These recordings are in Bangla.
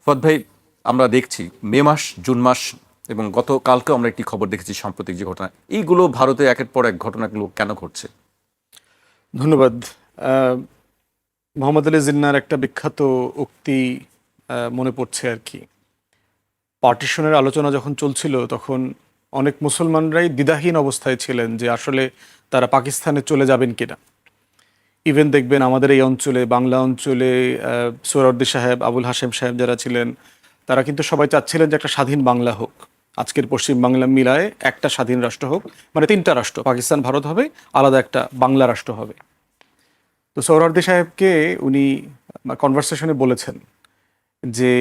ফুয়াদ ভাই, আমরা দেখছি মে মাস, জুন মাস এবং গতকালকেও আমরা একটি খবর দেখেছি, সাম্প্রতিক যে ঘটনা, এইগুলো ভারতে একের পর এক ঘটনাগুলো কেন ঘটছে? ধন্যবাদ। আহ, মোহাম্মদ আলী জিন্নার একটা বিখ্যাত উক্তি মনে পড়ছে আর কি। পার্টিশনের আলোচনা যখন চলছিল তখন অনেক মুসলমানরাই দ্বিধাহীন অবস্থায় ছিলেন যে আসলে তারা পাকিস্তানে চলে যাবেন কিনা। ইভেন দেখবেন আমাদের এই অঞ্চলে, বাংলা অঞ্চলে সোহরাওয়ার্দী সাহেব, আবুল হাশেম সাহেব যারা ছিলেন, তারা কিন্তু সবাই চাচ্ছিলেন যে একটা স্বাধীন বাংলা হোক, আজকের পশ্চিম বাংলা মিলায় একটা স্বাধীন রাষ্ট্র হোক, মানে তিনটা রাষ্ট্র, পাকিস্তান, ভারত হবে, আলাদা একটা বাংলা রাষ্ট্র হবে। তো সোহরাওয়ার্দী সাহেবকে উনি কনভারসেশনে বলেছেন যে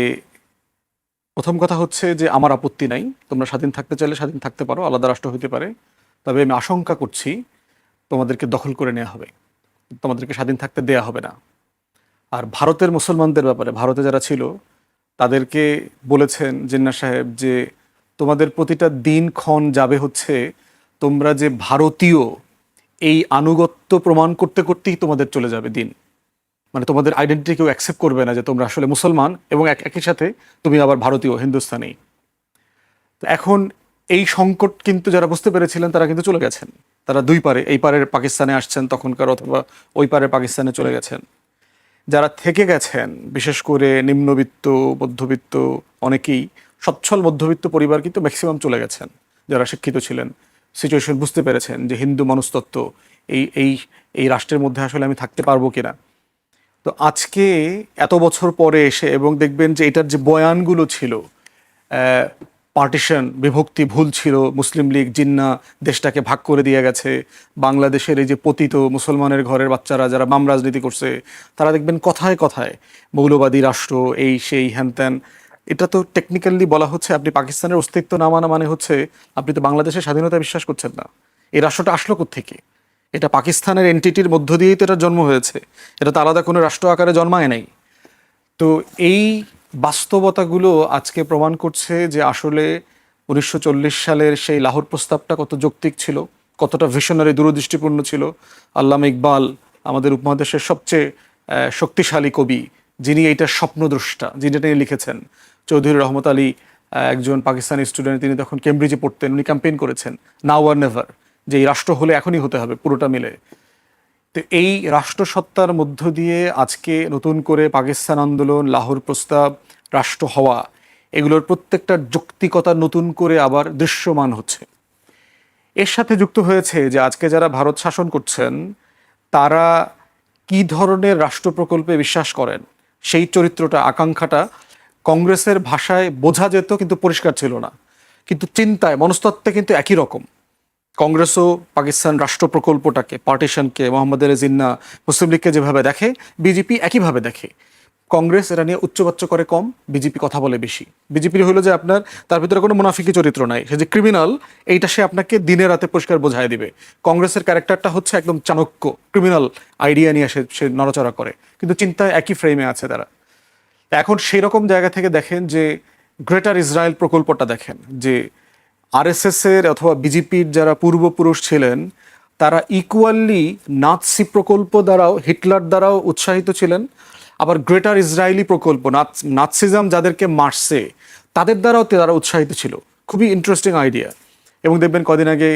প্রথম কথা হচ্ছে যে আমার আপত্তি নাই, তোমরা স্বাধীন থাকতে চাইলে স্বাধীন থাকতে পারো, আলাদা রাষ্ট্র হতে পারে, তবে আমি আশঙ্কা করছি তোমাদেরকে দখল করে নেওয়া হবে, তোমাদেরকে স্বাধীন থাকতে দেয়া হবে না। আর ভারতের মুসলমানদের ব্যাপারে ভারতে যারা ছিল তাদেরকে বলেছেন জিন্না সাহেব যে তোমাদের প্রতিটা দিন ক্ষণ যাবে হচ্ছে তোমরা যে ভারতীয় এই আনুগত্য প্রমাণ করতে করতেই তোমাদের চলে যাবে দিন। মানে তোমাদের আইডেন্টিটি কেউ অ্যাকসেপ্ট করবে না যে তোমরা আসলে মুসলমান, এবং একই সাথে তুমি আবার ভারতীয়, হিন্দুস্তানি। তো এখন এই সংকট কিন্তু যারা বুঝতে পেরেছিলেন তারা কিন্তু চলে গেছেন, তারা দুই পারে, এই পারের পাকিস্তানে আসছেন তখনকার, অথবা ওই পারের পাকিস্তানে চলে গেছেন। যারা থেকে গেছেন বিশেষ করে নিম্নবিত্ত, মধ্যবিত্ত, অনেকেই সচ্ছল মধ্যবিত্ত পরিবার কিন্তু ম্যাক্সিমাম চলে গেছেন, যারা শিক্ষিত ছিলেন, সিচুয়েশন বুঝতে পেরেছেন যে হিন্দু মনস্তত্ত্ব এই এই এই রাষ্ট্রের মধ্যে আসলে আমি থাকতে পারবো কিনা। তো আজকে এত বছর পরে এসে, এবং দেখবেন যে এটার যে বয়ানগুলো ছিল, পার্টিশন, বিভক্তি ভুল ছিল, মুসলিম লীগ, জিন্না দেশটাকে ভাগ করে দিয়ে গেছে, বাংলাদেশের এই যে পতিত মুসলমানের ঘরের বাচ্চারা যারা বাম রাজনীতি করছে, তারা দেখবেন কথায় কথায় মৌলবাদী রাষ্ট্র, এই সেই হ্যান ত্যান। এটা তো টেকনিক্যালি বলা হচ্ছে আপনি পাকিস্তানের অস্তিত্ব না মানা মানে হচ্ছে আপনি তো বাংলাদেশের স্বাধীনতা বিশ্বাস করছেন না। এই রাষ্ট্রটা আসলো কোত্থেকে? এটা পাকিস্তানের এন্টিটির মধ্য দিয়েই তো এটার জন্ম হয়েছে, এটা তো আলাদা কোনো রাষ্ট্র আকারে জন্মায় নাই। তো এই বাস্তবতাগুলো আজকে প্রমাণ করছে যে আসলে 1940 সালের সেই লাহোর প্রস্তাবটা কত যৌক্তিক ছিল, কতটা ভিশনারি, দূরদৃষ্টিপূর্ণ ছিল। আল্লামা ইকবাল, আমাদের উপমহাদেশের সবচেয়ে শক্তিশালী কবি, যিনি এইটার স্বপ্নদ্রষ্টা, যিনি এটা নিয়ে লিখেছেন, চৌধুরী রহমত আলী, একজন পাকিস্তানি স্টুডেন্ট, তিনি তখন কেমব্রিজে পড়তেন, উনি ক্যাম্পেইন করেছেন নাও আর নেভার, যে এই রাষ্ট্র হলে এখনই হতে হবে পুরোটা মিলে। তো এই রাষ্ট্রসত্তার মধ্য দিয়ে আজকে নতুন করে পাকিস্তান আন্দোলন, লাহোর প্রস্তাব, রাষ্ট্র হওয়া, এগুলোর প্রত্যেকটা যৌক্তিকতা নতুন করে আবার দৃশ্যমান হচ্ছে। এর সাথে যুক্ত হয়েছে যে আজকে যারা ভারত শাসন করছেন তারা কি ধরনের রাষ্ট্র প্রকল্পে বিশ্বাস করেন, সেই চরিত্রটা, আকাঙ্ক্ষাটা কংগ্রেসের ভাষায় বোঝা যেত কিন্তু পরিষ্কার ছিল না, কিন্তু চিন্তায়, মনস্তত্ত্বে কিন্তু একই রকম। কংগ্রেসও পাকিস্তান রাষ্ট্র প্রকল্পটাকে, পার্টিশনকে, মোহাম্মদ আলী জিন্না, মুসলিম লীগকে যেভাবে দেখে, বিজেপি একইভাবে দেখে। কংগ্রেস এটা নিয়ে উচ্চবাচ্য করে কম, বিজেপি কথা বলে বেশি। বিজেপির হলো যে আপনার তার ভিতরে কোনো মুনাফিকি চরিত্র নাই, সে যে ক্রিমিনাল এইটা সে আপনাকে দিনে রাতে পরিষ্কার বোঝায় দিবে। কংগ্রেসের ক্যারেক্টারটা হচ্ছে একদম চাণক্য, ক্রিমিনাল আইডিয়া নিয়ে সে নড়াচড়া করে, কিন্তু চিন্তায় একই ফ্রেমে আছে তারা। এখন সেই রকম জায়গা থেকে দেখেন যে গ্রেটার ইসরায়েল প্রকল্পটা দেখেন, যে আরএসএস এর অথবা বিজেপির যারা পূর্বপুরুষ ছিলেন তারা ইকুয়ালি নাৎসি প্রকল্প দ্বারাও, হিটলার দ্বারাও উৎসাহিত ছিলেন, আবার গ্রেটার ইসরায়েলি প্রকল্প, নাৎসিজম যাদেরকে মারছে তাদের দ্বারাও তারা উৎসাহিত ছিল। খুবই ইন্টারেস্টিং আইডিয়া। এবং দেখবেন কদিন আগে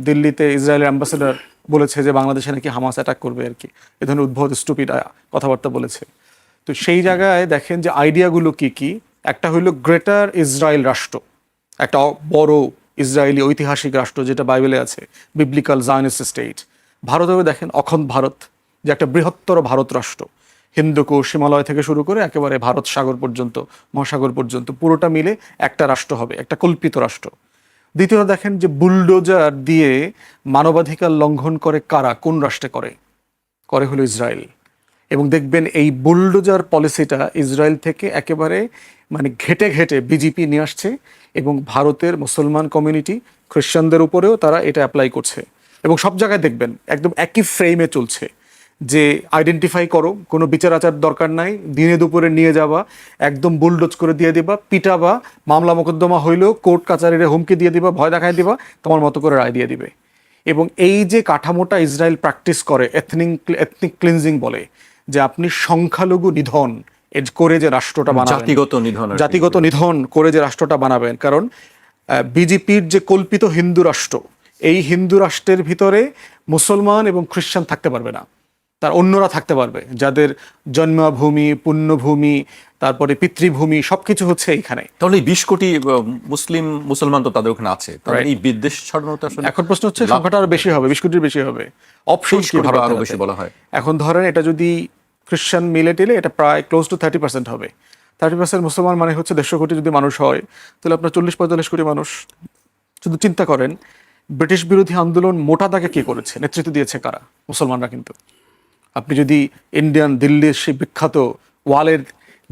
দিল্লিতে ইসরায়েলের অ্যাম্বাসেডর বলেছে যে বাংলাদেশে নাকি হামাস অ্যাটাক করবে আর কি, এ ধরনের উদ্ভট স্টুপিড কথাবার্তা বলেছে। তো সেই জায়গায় দেখেন যে আইডিয়াগুলো কি কি। একটা হইল গ্রেটার ইসরায়েল রাষ্ট্র, একটা বড় ইসরায়েলি ঐতিহাসিক রাষ্ট্র যেটা বাইবেলে আছে, বিবলিক্যাল জায়নিস্ট স্টেট। ভারতেও দেখেন অখণ্ড ভারত, যে একটা বৃহত্তর ভারত রাষ্ট্র, হিন্দুকুশ, হিমালয় থেকে শুরু করে একেবারে ভারত সাগর পর্যন্ত, মহাসাগর পর্যন্ত পুরোটা মিলে একটা রাষ্ট্র হবে, একটা কল্পিত রাষ্ট্র। দ্বিতীয়ত দেখেন যে বুলডোজার দিয়ে মানবাধিকার লঙ্ঘন করে কারা, কোন রাষ্ট্রে করে? করে হলো ইসরায়েল। এবং দেখবেন এই বুলডোজার পলিসিটা ইসরায়েল থেকে একেবারে মানে ঘেটে ঘেটে বিজেপি নিয়ে আসছে, এবং ভারতের মুসলমান কমিউনিটি, খ্রিস্টানদের উপরেও তারা এটা অ্যাপ্লাই করছে। এবং সব জায়গায় দেখবেন একদম একই ফ্রেমে চলছে, যে আইডেন্টিফাই করো, কোনো বিচার আচার দরকার নাই, দিনে দুপুরে নিয়ে যাবা, একদম বুলডোজ করে দিয়ে দিবা, পিটাবা, মামলা মোকদ্দমা হইলেও কোর্ট কাচারিরে হুমকি দিয়ে দিবা, ভয় দেখায় দিবা, তোমার মতো করে রায় দিয়ে দিবে। এবং এই যে কাঠামোটা ইসরায়েল প্র্যাকটিস করে, এথনিক ক্লিনজিং বলে, যে আপনি সংখ্যালঘু নিধন, করে যে রাষ্ট্রটা বানাবেন, জাতিগত নিধন আর কি। জাতিগত নিধন করে যে রাষ্ট্রটা বানাবেন। কারণ বিজেপির যে কল্পিত হিন্দু রাষ্ট্র, এই হিন্দু রাষ্ট্রের ভিতরে মুসলমান এবং খ্রিস্টান থাকতে পারবে না, তার অন্যরা থাকতে পারবে, যাদের জন্মভূমি, পুণ্যভূমি, তারপরে পিতৃভূমি সবকিছু হচ্ছে এইখানে। তাহলে 20 কোটি মুসলমান তো তাদের ওখানে আছে, তাহলে এই বিদ্বেষ ছড়ানো তো আসলে এখন প্রশ্ন হচ্ছে সংখ্যাটা আরো বেশি হবে, 20 কোটির বেশি হবে। অপশন কি ভারত আরো বেশি বলা হয়। এখন ধরেন এটা যদি খ্রিস্টান মিলে টেলে এটা প্রায় ক্লোজ টু 30% হবে। 30% মুসলমান মানে হচ্ছে 150 কোটি যদি মানুষ হয়, তাহলে আপনার 40-45 কোটি মানুষ। শুধু চিন্তা করেন ব্রিটিশ বিরোধী আন্দোলন মোটা দাগে কে করেছে, নেতৃত্ব দিয়েছে কারা? মুসলমানরা। কিন্তু আপনি যদি ইন্ডিয়ান দিল্লির সেই বিখ্যাত ওয়ালের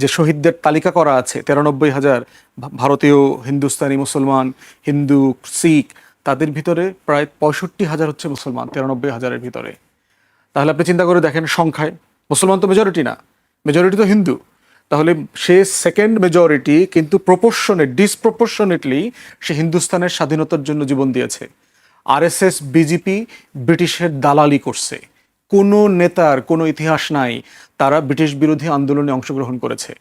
যে শহীদদের তালিকা করা আছে 93,000 ভারতীয়, হিন্দুস্তানি মুসলমান, হিন্দু, শিখ, তাদের ভিতরে প্রায় 65,000 হচ্ছে মুসলমান 93,000-এর ভিতরে। তাহলে আপনি চিন্তা করে দেখেন সংখ্যায়, মুসলমান তো মেজরিটি না, মেজরিটি তো হিন্দু। তাহলে সে সেকেন্ড মেজরিটি, কিন্তু ডিসপ্রপোর্শনেটলি সে হিন্দুস্তানের স্বাধীনতার জন্য জীবন দিয়েছে। আরএসএস, বিজেপি ব্রিটিশের দালালি করছে। কোনো নেতার কোনো ইতিহাস নাই তারা ব্রিটিশ বিরোধী আন্দোলনে অংশগ্রহণ করেছে।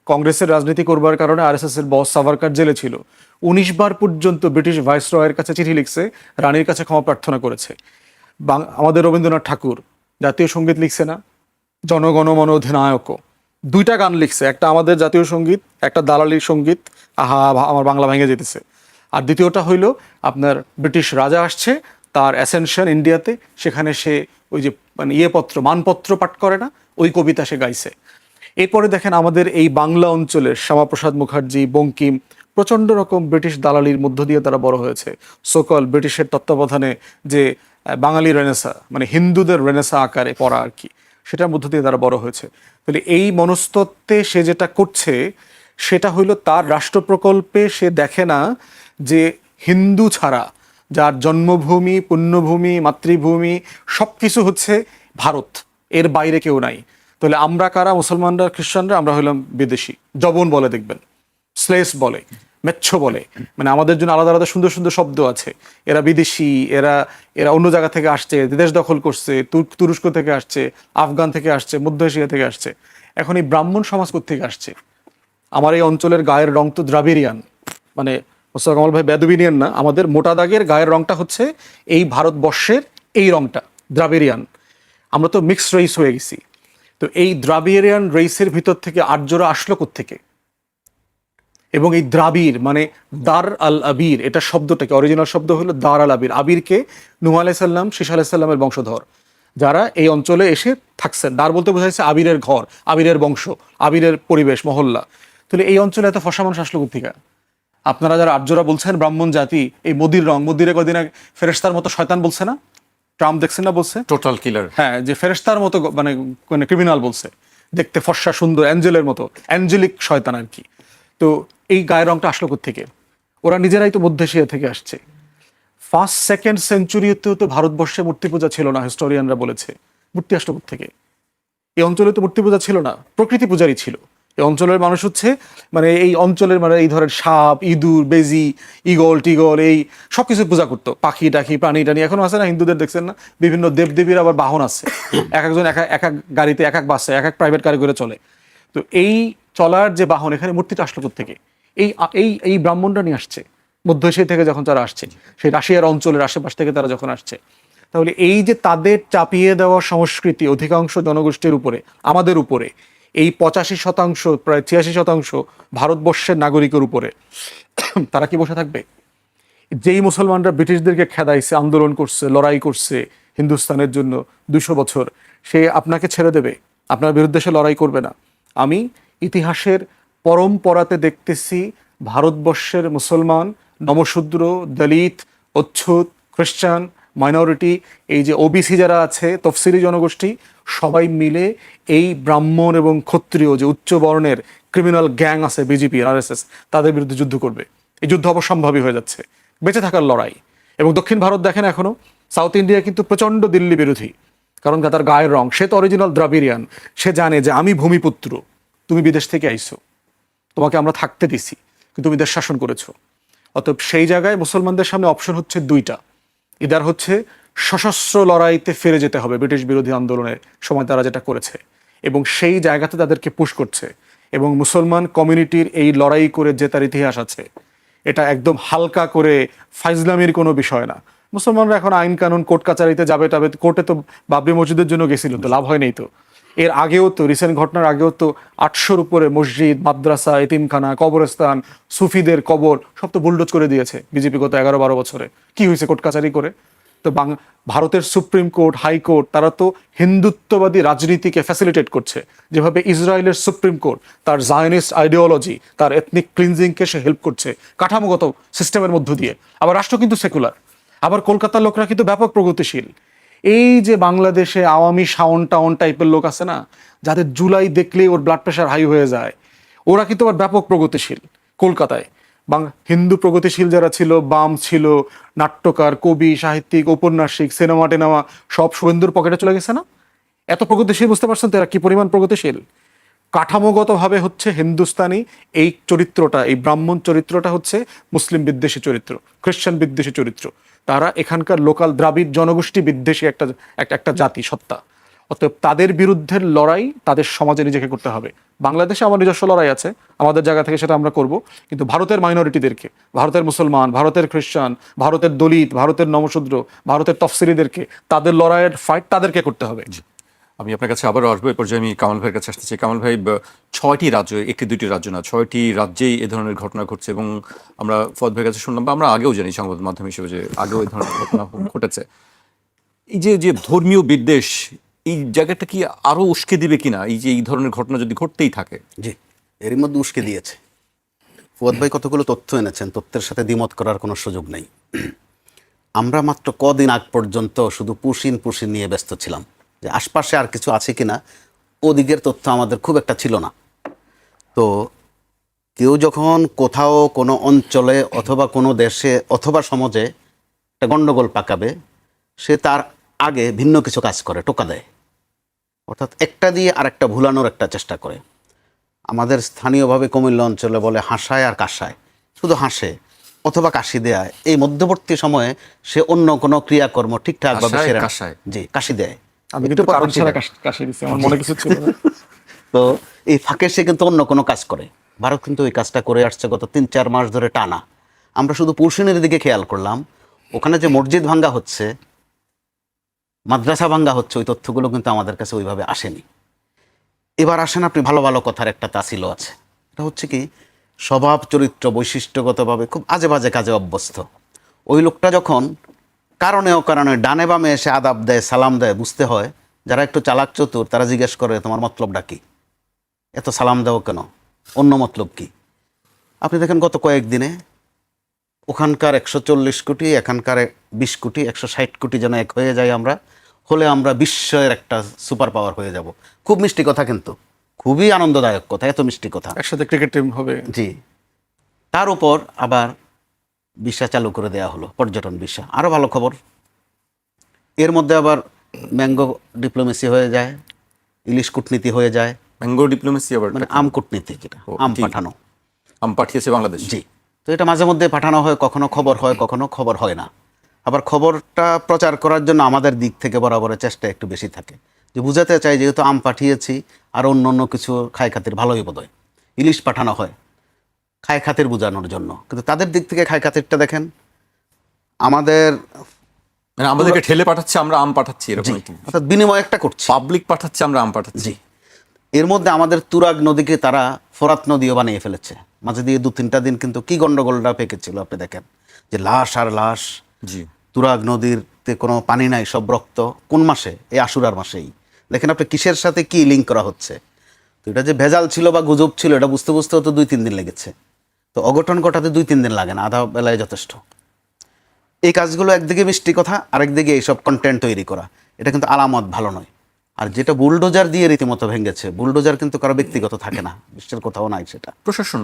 কংগ্রেসের রাজনীতি করবার কারণে আরএসএস এর বস সাভারকার জেলে ছিল। 19 বার পর্যন্ত ব্রিটিশ ভাইসরয়ের কাছে চিঠি লিখছে, রানীর কাছে ক্ষমা প্রার্থনা করেছে। আমাদের রবীন্দ্রনাথ ঠাকুর জাতীয় সঙ্গীত লিখছে না, জনগণ মন অধিনায়ক, 2টা গান লিখছে, একটা আমাদের জাতীয় সঙ্গীত, একটা দালালির সঙ্গীত, আহা আমার বাংলা ভেঙে যেতেছে। আর দ্বিতীয়টা হইল আপনার ব্রিটিশ রাজা আসছে, তার অ্যাসেনশন ইন্ডিয়াতে, সেখানে সে ওই যে মানে মানপত্র পাঠ করে না, ওই কবিতা সে গাইছে। এরপরে দেখেন আমাদের এই বাংলা অঞ্চলের শ্যামাপ্রসাদ মুখার্জি, বঙ্কিম, প্রচণ্ড রকম ব্রিটিশ দালালির মধ্য দিয়ে তারা বড় হয়েছে। সকল ব্রিটিশের তত্ত্বাবধানে যে বাঙালি রেনেসা, মানে হিন্দুদের রেনেসা আকারে পড়া আর কি, সেটার মধ্য দিয়ে তারা বড় হয়েছে। তাহলে এই মনস্তত্ত্বে সে যেটা করছে সেটা হইল তার রাষ্ট্র প্রকল্পে সে দেখে না যে হিন্দু ছাড়া, যার জন্মভূমি, পুণ্যভূমি, মাতৃভূমি সব কিছু হচ্ছে ভারত, এর বাইরে কেউ নাই। তাহলে আমরা কারা? মুসলমানরা, খ্রিস্টানরা আমরা হইলাম বিদেশি। জবন বলে, দেখবেন স্লেস বলে, মেচ্ছ বলে, মানে আমাদের জন্য আলাদা আলাদা সুন্দর সুন্দর শব্দ আছে। এরা বিদেশি, এরা অন্য জায়গা থেকে আসছে, দেশ দখল করছে, তুরস্ক থেকে আসছে, আফগান থেকে আসছে, মধ্য এশিয়া থেকে আসছে। এখন এই ব্রাহ্মণ সমাজ থেকে আসছে। আমার এই অঞ্চলের গায়ের রং তো দ্রাবিড়িয়ান, মানে মোস্তফা কামাল ভাই বেদুবিনিয়ান না, আমাদের মোটা দাগের গায়ের রংটা হচ্ছে এই ভারতবর্ষের এই রংটা দ্রাবিড়িয়ান। আমরা তো মিক্সড রেস হয়ে গেছি। তো এই দ্রাবিড়িয়ান রেসের ভিতর থেকে আর্যরা আসলো কোত্থেকে? এবং এই দ্রাবিড় মানে দার আল আবির, এটা শব্দটাকে অরিজিনাল শব্দ হলো দার আল আবির। আবিরকে নূহ আলাইহিস সালাম, শীশ আলাইহিস সালামের বংশধর যারা এই অঞ্চলে এসে থাকছেন। দার বলতে বোঝাচ্ছে আবিরের ঘর, আবিরের বংশ, আবিরের পরিবেশ, মহল্লা। তাহলে এই অঞ্চলে এত ফসা মানুষ আসলো কোত্থেকে? আপনারা যারা আর্যরা বলছেন ব্রাহ্মণ জাতি, এই মোদির রং, মোদিরে কদিন আগে ফেরেশতার মতো শয়তান বলছে না? ট্রাম্প দেখছেন না বলছে টোটাল কিলার। হ্যাঁ, যে ফেরেশতার মতো মানে ক্রিমিনাল বলছে, দেখতে ফর্সা সুন্দর অ্যাঞ্জেলের মতো, অ্যাঞ্জেলিক শয়তান আর কি। তো এই গায়ের রংটা আসলো থেকে? ওরা নিজেরাই তো মধ্য এশিয়া থেকে আসছে। 1st-2nd সেঞ্চুরিতেও তো ভারতবর্ষে মূর্তি পূজা ছিল না, হিস্টোরিয়ানরা বলেছে। মূর্তি আসলো থেকে? এই অঞ্চলে তো মূর্তি পূজা ছিল না, প্রকৃতি পূজারই ছিল। এই অঞ্চলের মানুষ হচ্ছে মানে এই অঞ্চলের মানে এই ধরেন সাপ, ইঁদুর, বেজি, ইগল টিগল এই সব কিছু পূজা করতো, পাখি টাখি, প্রাণী টানি এখনো আছে না হিন্দুদের, দেখছেন না? বিভিন্ন দেবদেবীর আবার বাহন আছে, এক একজন এক এক গাড়িতে, এক এক বাসে, এক এক প্রাইভেট গাড়ি করে চলে। তো এই চলার যে বাহন, এখানে মূর্তিটা আসলো থেকে? এই এই এই ব্রাহ্মণরা নিয়ে আসছে মধ্য এশিয়া থেকে, যখন তারা আসছে সেই রাশিয়ার অঞ্চলের আশেপাশ থেকে তারা যখন আসছে। তাহলে এই যে তাদের চাপিয়ে দেওয়া সংস্কৃতি অধিকাংশ জনগোষ্ঠীর উপরে, আমাদের উপরে, এই 85% প্রায় 86% ভারতবর্ষের নাগরিকের উপরে, তারা কি বসে থাকবে? যেই মুসলমানরা ব্রিটিশদেরকে খেদাইছে, আন্দোলন করছে, লড়াই করছে হিন্দুস্তানের জন্য 200 বছর, সে আপনাকে ছেড়ে দেবে? আপনার বিরুদ্ধে সে লড়াই করবে না? আমি ইতিহাসের পরম্পরাতে দেখতেছি ভারতবর্ষের মুসলমান, নমশূদ্র, দলিত, অচ্ছুত, খ্রিস্টান, মাইনরিটি, এই যে ওবিসি যারা আছে, তফসিলি জনগোষ্ঠী, সবাই মিলে এই ব্রাহ্মণ এবং ক্ষত্রিয় যে উচ্চ বর্ণের ক্রিমিনাল গ্যাং আছে বিজেপি, আরএসএস, তাদের বিরুদ্ধে যুদ্ধ করবে। এই যুদ্ধ অবশ্যম্ভাবী হয়ে যাচ্ছে, বেঁচে থাকার লড়াই। এবং দক্ষিণ ভারত দেখেন এখনো, সাউথ ইন্ডিয়া কিন্তু প্রচণ্ড দিল্লি বিরোধী, কারণ তার গায়ের রং, সে তো অরিজিনাল দ্রাবিড়িয়ান। সে জানে যে আমি ভূমিপুত্র, তুমি বিদেশ থেকে আইছো, তোমাকে আমরা থাকতে দিছি, কিন্তু তুমি দেশ শাসন করেছো। অতএব সেই জায়গায় মুসলমানদের সামনে অপশন হচ্ছে 2টা। ইদার হচ্ছে সশস্ত্র লড়াইতে ফিরে যেতে হবে, ব্রিটিশ বিরোধী আন্দোলনের সময় তারা যেটা করেছে, এবং সেই জায়গাতে তাদেরকে পুশ করছে। এবং মুসলমান কমিউনিটির এই লড়াই করে জেতার ইতিহাস আছে। এটা একদম হালকা করে ফাইজলামির কোনো বিষয় না। মুসলমানরা এখন আইন কানুন কোর্ট কাচারিতে যাবে, তবে কোর্টে তো বাবরি মসজিদের জন্য গেছিল, তো লাভ হয় নাই। তো এর আগেও তো রিসেন্ট ঘটনার আগেও তো 800-র উপরে মসজিদ, মাদ্রাসা, এতিমখানা, কবরস্থান, সুফিদের কবর সব তো বুলডোজ করে দিয়েছে বিজেপি গত 11-12 বছরে। কি হয়েছে কোর্ট কাচারি করে? তো ভারতের সুপ্রিম কোর্ট, হাইকোর্ট তারা তো হিন্দুত্ববাদী রাজনীতিকে ফ্যাসিলিটেট করছে, যেভাবে ইসরায়েলের সুপ্রিম কোর্ট তার জায়নিস্ট আইডিওলজি, তার এথনিক ক্লিনজিংকে সে হেল্প করছে কাঠামোগত সিস্টেমের মধ্য দিয়ে। আবার রাষ্ট্র কিন্তু সেকুলার। আবার কলকাতার লোকরা কিন্তু ব্যাপক প্রগতিশীল। এই যে বাংলাদেশে আওয়ামী শাওন টাউন টাইপের লোক আছে না, যাদের জুলাই দেখলেই ওর ব্লাড প্রেশার হাই হয়ে যায়, ওরা কিন্তু আবার ব্যাপক প্রগতিশীল কলকাতায়। হিন্দু প্রগতিশীল যারা ছিল, বাম ছিল, নাট্যকার, কবি, সাহিত্যিক, ঔপন্যাসিক, সিনেমা টেনেমা সব শুভেন্দুর পকেটে চলে গেছে না? এত প্রগতিশীল, বুঝতে পারছেন তো এরা কি পরিমাণ প্রগতিশীল? কাঠামোগতভাবে হচ্ছে হিন্দুস্তানি এই চরিত্রটা, এই ব্রাহ্মণ চরিত্রটা হচ্ছে মুসলিম বিদ্বেষী চরিত্র, খ্রিস্টান বিদ্বেষী চরিত্র। তারা এখানকার লোকাল দ্রাবিড় জনগোষ্ঠী বিদ্বেষী একটা জাতি সত্তা। অতএব তাদের বিরুদ্ধে লড়াই তাদের সমাজে নিজেকে করতে হবে। বাংলাদেশে আমার নিজস্ব লড়াই আছে, আমাদের জায়গা থেকে সেটা আমরা করব, কিন্তু ভারতের মাইনরিটিদেরকে, ভারতের মুসলমান, ভারতের খ্রিস্টান, ভারতের দলিত, ভারতের নমশূদ্র, ভারতের তফসিলিদেরকে, তাদের লড়াইয়ের ফাইট তাদেরকে করতে হবে। আমি আপনার কাছে আবারও আসবো। এই পর্যায়ে আমি কামাল ভাইয়ের কাছে আসতে চাই। কামাল ভাই, 6টি রাজ্য, একটি দুইটি রাজ্য না, 6টি রাজ্যেই এ ধরনের ঘটনা ঘটছে এবং আমরা ফদ ভাইয়ের কাছে শুনলাম, বা আমরা আগেও জানি সংবাদ মাধ্যম হিসেবে যে আগেও এই ধরনের ঘটনা ঘটেছে। এই যে ধর্মীয় বিদ্বেষ, এই জায়গাটা কি আরো উস্কে দিবে কিনা, এই যে এই ধরনের ঘটনা যদি ঘটতেই থাকে? জি, এরই মধ্যে উস্কে দিয়েছে। ফুয়াদ ভাই কতগুলো তথ্য এনেছেন, তথ্যের সাথে দ্বিমত করার কোনো সুযোগ নেই। আমরা মাত্র কদিন আগ পর্যন্ত শুধু পুশিন নিয়ে ব্যস্ত ছিলাম, যে আশপাশে আর কিছু আছে কিনা। ওদিকের তথ্য আমাদের খুব একটা ছিল না। তো কেউ যখন কোথাও কোনো অঞ্চলে অথবা কোনো দেশে অথবা সমাজে একটা গণ্ডগোল পাকাবে, সে তার আগে ভিন্ন কিছু কাজ করে, টোকা দেয়, অর্থাৎ একটা দিয়ে আরেকটা ভুলানোর একটা চেষ্টা করে। আমাদের স্থানীয়ভাবে কুমিল্লা অঞ্চলে বলে হাসায় আর কাশায়, শুধু হাসে অথবা কাশি দেয়। এই মধ্যবর্তী সময়ে সে অন্য কোনো ক্রিয়াকর্ম ঠিকঠাকভাবে সেরে, জি, কাশি দেয়। আমি কিন্তু কারণ ছাড়া কাশি দিছি, আমার মনে কিছু ছিল না। তো এই ফাঁকে সে কিন্তু অন্য কোনো কাজ করে। ভারত কিন্তু ওই কাজটা করে আসছে গত 3-4 মাস ধরে টানা। আমরা শুধু পুরসুনের দিকে খেয়াল করলাম, ওখানে যে মসজিদ ভাঙ্গা হচ্ছে, মাদ্রাসা ভাঙ্গা হচ্ছে, ওই তথ্যগুলো কিন্তু আমাদের কাছে ওইভাবে আসেনি। এবার আসেন আপনি ভালো ভালো কথার একটা তাসিলও আছে। এটা হচ্ছে কি, স্বভাব চরিত্র বৈশিষ্ট্যগতভাবে খুব আজে বাজে কাজে অভ্যস্ত ওই লোকটা যখন কারণে অকারণে ডানে বামে এসে আদাব দেয়, সালাম দেয়, বুঝতে হয় যারা একটু চালাক চতুর তারা জিজ্ঞেস করে তোমার মতলবটা কি, এত সালাম দাও কেন, অন্য মতলব কি? আপনি দেখেন গত কয়েকদিনে ওখানকার 140 কোটি, এখানকার 20 কোটি, 160 কোটি যেন এক হয়ে যায়। আমরা হলে আমরা বিশ্বের একটা সুপার পাওয়ার হয়ে যাব। খুব মিষ্টি কথা, কিন্তু খুবই আনন্দদায়ক কথা, এত মিষ্টি কথা। একসাথে ক্রিকেট টিম হবে। জি, তার উপর আবার ভিসা চালু করে দেওয়া হলো, পর্যটন ভিসা। আরও ভালো খবর, এর মধ্যে আবার ম্যাঙ্গো ডিপ্লোমেসি হয়ে যায়, ইলিশ কূটনীতি হয়ে যায়। ম্যাঙ্গো ডিপ্লোমেসি আবার মানে আম কূটনীতি, যেটা আম পাঠানো, আম পাঠিয়েছে বাংলাদেশ। জি, তো এটা মাঝে মধ্যে পাঠানো হয়, কখনো খবর হয়, কখনো খবর হয় না। আবার খবরটা প্রচার করার জন্য আমাদের দিক থেকে বরাবরের চেষ্টা একটু বেশি থাকে, যে বুঝাতে চাই যেহেতু আম পাঠিয়েছি আর অন্য অন্য কিছু খায় খাতির ভালোই বোধ হয়। ইলিশ পাঠানো হয় খায় খাতির বোঝানোর জন্য, কিন্তু তাদের দিক থেকে খায় খাতিরটা দেখেন, আমাদেরকে ঠেলে পাঠাচ্ছে, আমরা আম পাঠাচ্ছি, এরকম অর্থাৎ বিনিময় একটা করছি, পাবলিক পাঠাচ্ছে, আমরা আম পাঠাচ্ছি। জি, এর মধ্যে আমাদের তুরাগ নদীকে তারা ফোরাত নদীও বানিয়ে ফেলেছে। মাঝে দিয়ে 2-3টা দিন কিন্তু কি গন্ডগোলটা পেকেছিল, আপনি দেখেন যে লাশ আর লাশ। জি, তুরাগ নদীতে কোনো পানি নাই, সব রক্ত। কোন মাসে? এই আশুরার মাসেই। দেখেন আপনি কিসের সাথে কি লিঙ্ক করা হচ্ছে। তো এটা যে ভেজাল ছিল বা গুজব ছিল, এটা বুঝতে বুঝতেও তো 2-3 দিন লেগেছে। তো অঘটন ঘটাতে 2-3 দিন লাগে না, আধা বেলায় যথেষ্ট। এই কাজগুলো একদিকে মিষ্টি কথা, আরেকদিকে এইসব কন্টেন্ট তৈরি করা, এটা কিন্তু আলামত ভালো নয়। আর যেটা বুলডোজার দিয়ে রীতিমতো ভেঙেছে, বুলডোজার কিন্তু কারো ব্যক্তিগত থাকে না, বিশ্বের কোথাও নাই সেটা, প্রশাসন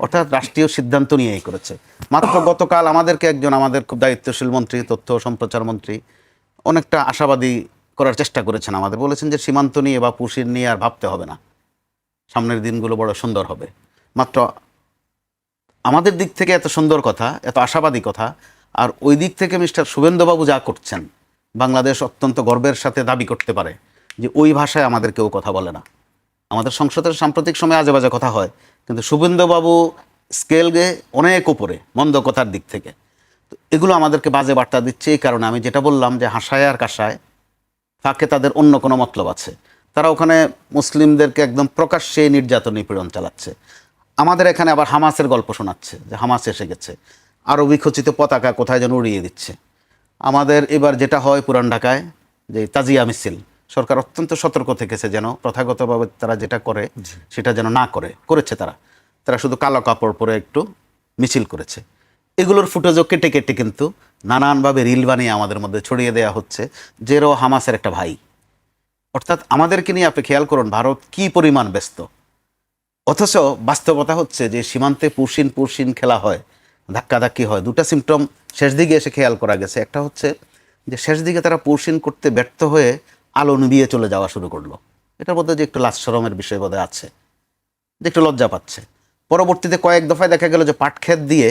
অর্থাৎ রাষ্ট্রীয় সিদ্ধান্ত নিয়েই করেছে। মাত্র গতকাল আমাদেরকে একজন, আমাদের খুব দায়িত্বশীল মন্ত্রী, তথ্য ও সম্প্রচার মন্ত্রী, অনেকটা আশাবাদী করার চেষ্টা করেছেন আমাদের। বলেছেন যে সীমান্ত নিয়ে বা পুশির নিয়ে আর ভাবতে হবে না, সামনের দিনগুলো বড় সুন্দর হবে। মাত্র আমাদের দিক থেকে এত সুন্দর কথা, এত আশাবাদী কথা, আর ওই দিক থেকে মিস্টার শুভেন্দুবাবু যা করছেন, বাংলাদেশ অত্যন্ত গর্বের সাথে দাবি করতে পারে যে ওই ভাষায় আমাদের কেউ কথা বলে না। আমাদের সংসদের সাম্প্রতিক সময়ে আজে বাজে কথা হয়, কিন্তু শুভেন্দুবাবু স্কেলকে অনেক উপরে মন্দ কথার দিক থেকে। তো এগুলো আমাদেরকে বাজে বার্তা দিচ্ছে। এই কারণে আমি যেটা বললাম যে হাসায় আর কাসায় ফাঁকে তাদের অন্য কোনো মতলব আছে। তারা ওখানে মুসলিমদেরকে একদম প্রকাশ্যে নির্যাতন নিপীড়ন চালাচ্ছে। আমাদের এখানে আবার হামাসের গল্প শোনাচ্ছে যে হামাস এসে গেছে, আরও বিখচিত পতাকা কোথায় যেন উড়িয়ে দিচ্ছে। আমাদের এবার যেটা হয় পুরান ঢাকায় যে তাজিয়া মিছিল, সরকার অত্যন্ত সতর্ক থেকেছে যেন প্রথাগতভাবে তারা যেটা করে সেটা যেন না করেছে। তারা শুধু কালো কাপড় পরে একটু মিছিল করেছে। এগুলোর ফুটেজও কেটে কেটে কিন্তু নানানভাবে রিল বানিয়ে আমাদের মধ্যে ছড়িয়ে দেওয়া হচ্ছে যে এরাও হামাসের একটা ভাই। অর্থাৎ আমাদেরকে নিয়ে আপনি খেয়াল করুন ভারত কি পরিমাণ ব্যস্ত, অথচ বাস্তবতা হচ্ছে যে সীমান্তে পুরসিন খেলা হয়, ধাক্কাধাক্কি হয়। দুটা সিমটম শেষ দিকে এসে খেয়াল করা গেছে। একটা হচ্ছে যে শেষ দিকে তারা পুরসিন করতে ব্যর্থ হয়ে আলো নিভিয়ে চলে যাওয়া শুরু করলো। এটার মধ্যে যে একটু লাজ শরমের বিষয় বোধহয় আছে, যে একটু লজ্জা পাচ্ছে। পরবর্তীতে কয়েক দফায় দেখা গেল যে পাটক্ষেত দিয়ে,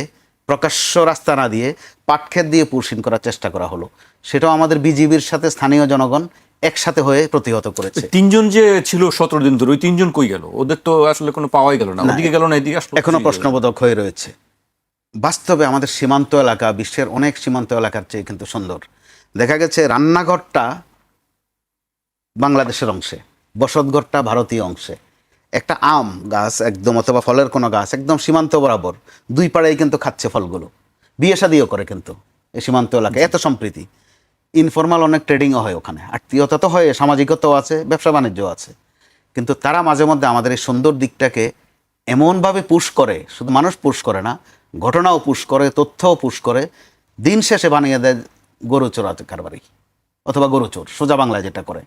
প্রকাশ্য রাস্তা না দিয়ে পাটক্ষেত দিয়ে পুরসিন করার চেষ্টা করা হলো। সেটাও আমাদের বিজিবির সাথে স্থানীয় জনগণ একসাথে হয়ে প্রতিহত করেছে। 3 জন যে ছিল 17 দিন ধরে, ওই 3 জন কই গেল? ওদের তো আসলে কোনো পাওয়াই গেল না, ওদিকে গেল না, এদিকে আসলো। এখনো প্রশ্নবোধক হয়ে রয়েছে। বাস্তবে আমাদের সীমান্ত এলাকা বিশ্বের অনেক সীমান্ত এলাকার চেয়ে কিন্তু সুন্দর। দেখা গেছে রান্নাঘরটা বাংলাদেশের অংশে, বসতঘরটা ভারতীয় অংশে। একটা আম গাছ একদম অথবা ফলের কোনো গাছ একদম সীমান্ত বরাবর, দুই পাড়েই কিন্তু খাচ্ছে ফলগুলো। বিয়ে শাদিও করে কিন্তু এই সীমান্ত এলাকায়, এত সম্প্রীতি। ইনফর্মাল অনেক ট্রেডিংও হয় ওখানে, আত্মীয়তা তো হয়, সামাজিকতাও আছে, ব্যবসা বাণিজ্যও আছে। কিন্তু তারা মাঝে মধ্যে আমাদের এই সুন্দর দিকটাকে এমনভাবে পুশ করে, শুধু মানুষ পুশ করে না, ঘটনাও পুশ করে, তথ্যও পুশ করে, দিন শেষে বানিয়ে দেয় গরু চোরা কারবারি অথবা গরু চোর, সোজা বাংলায় যেটা করে।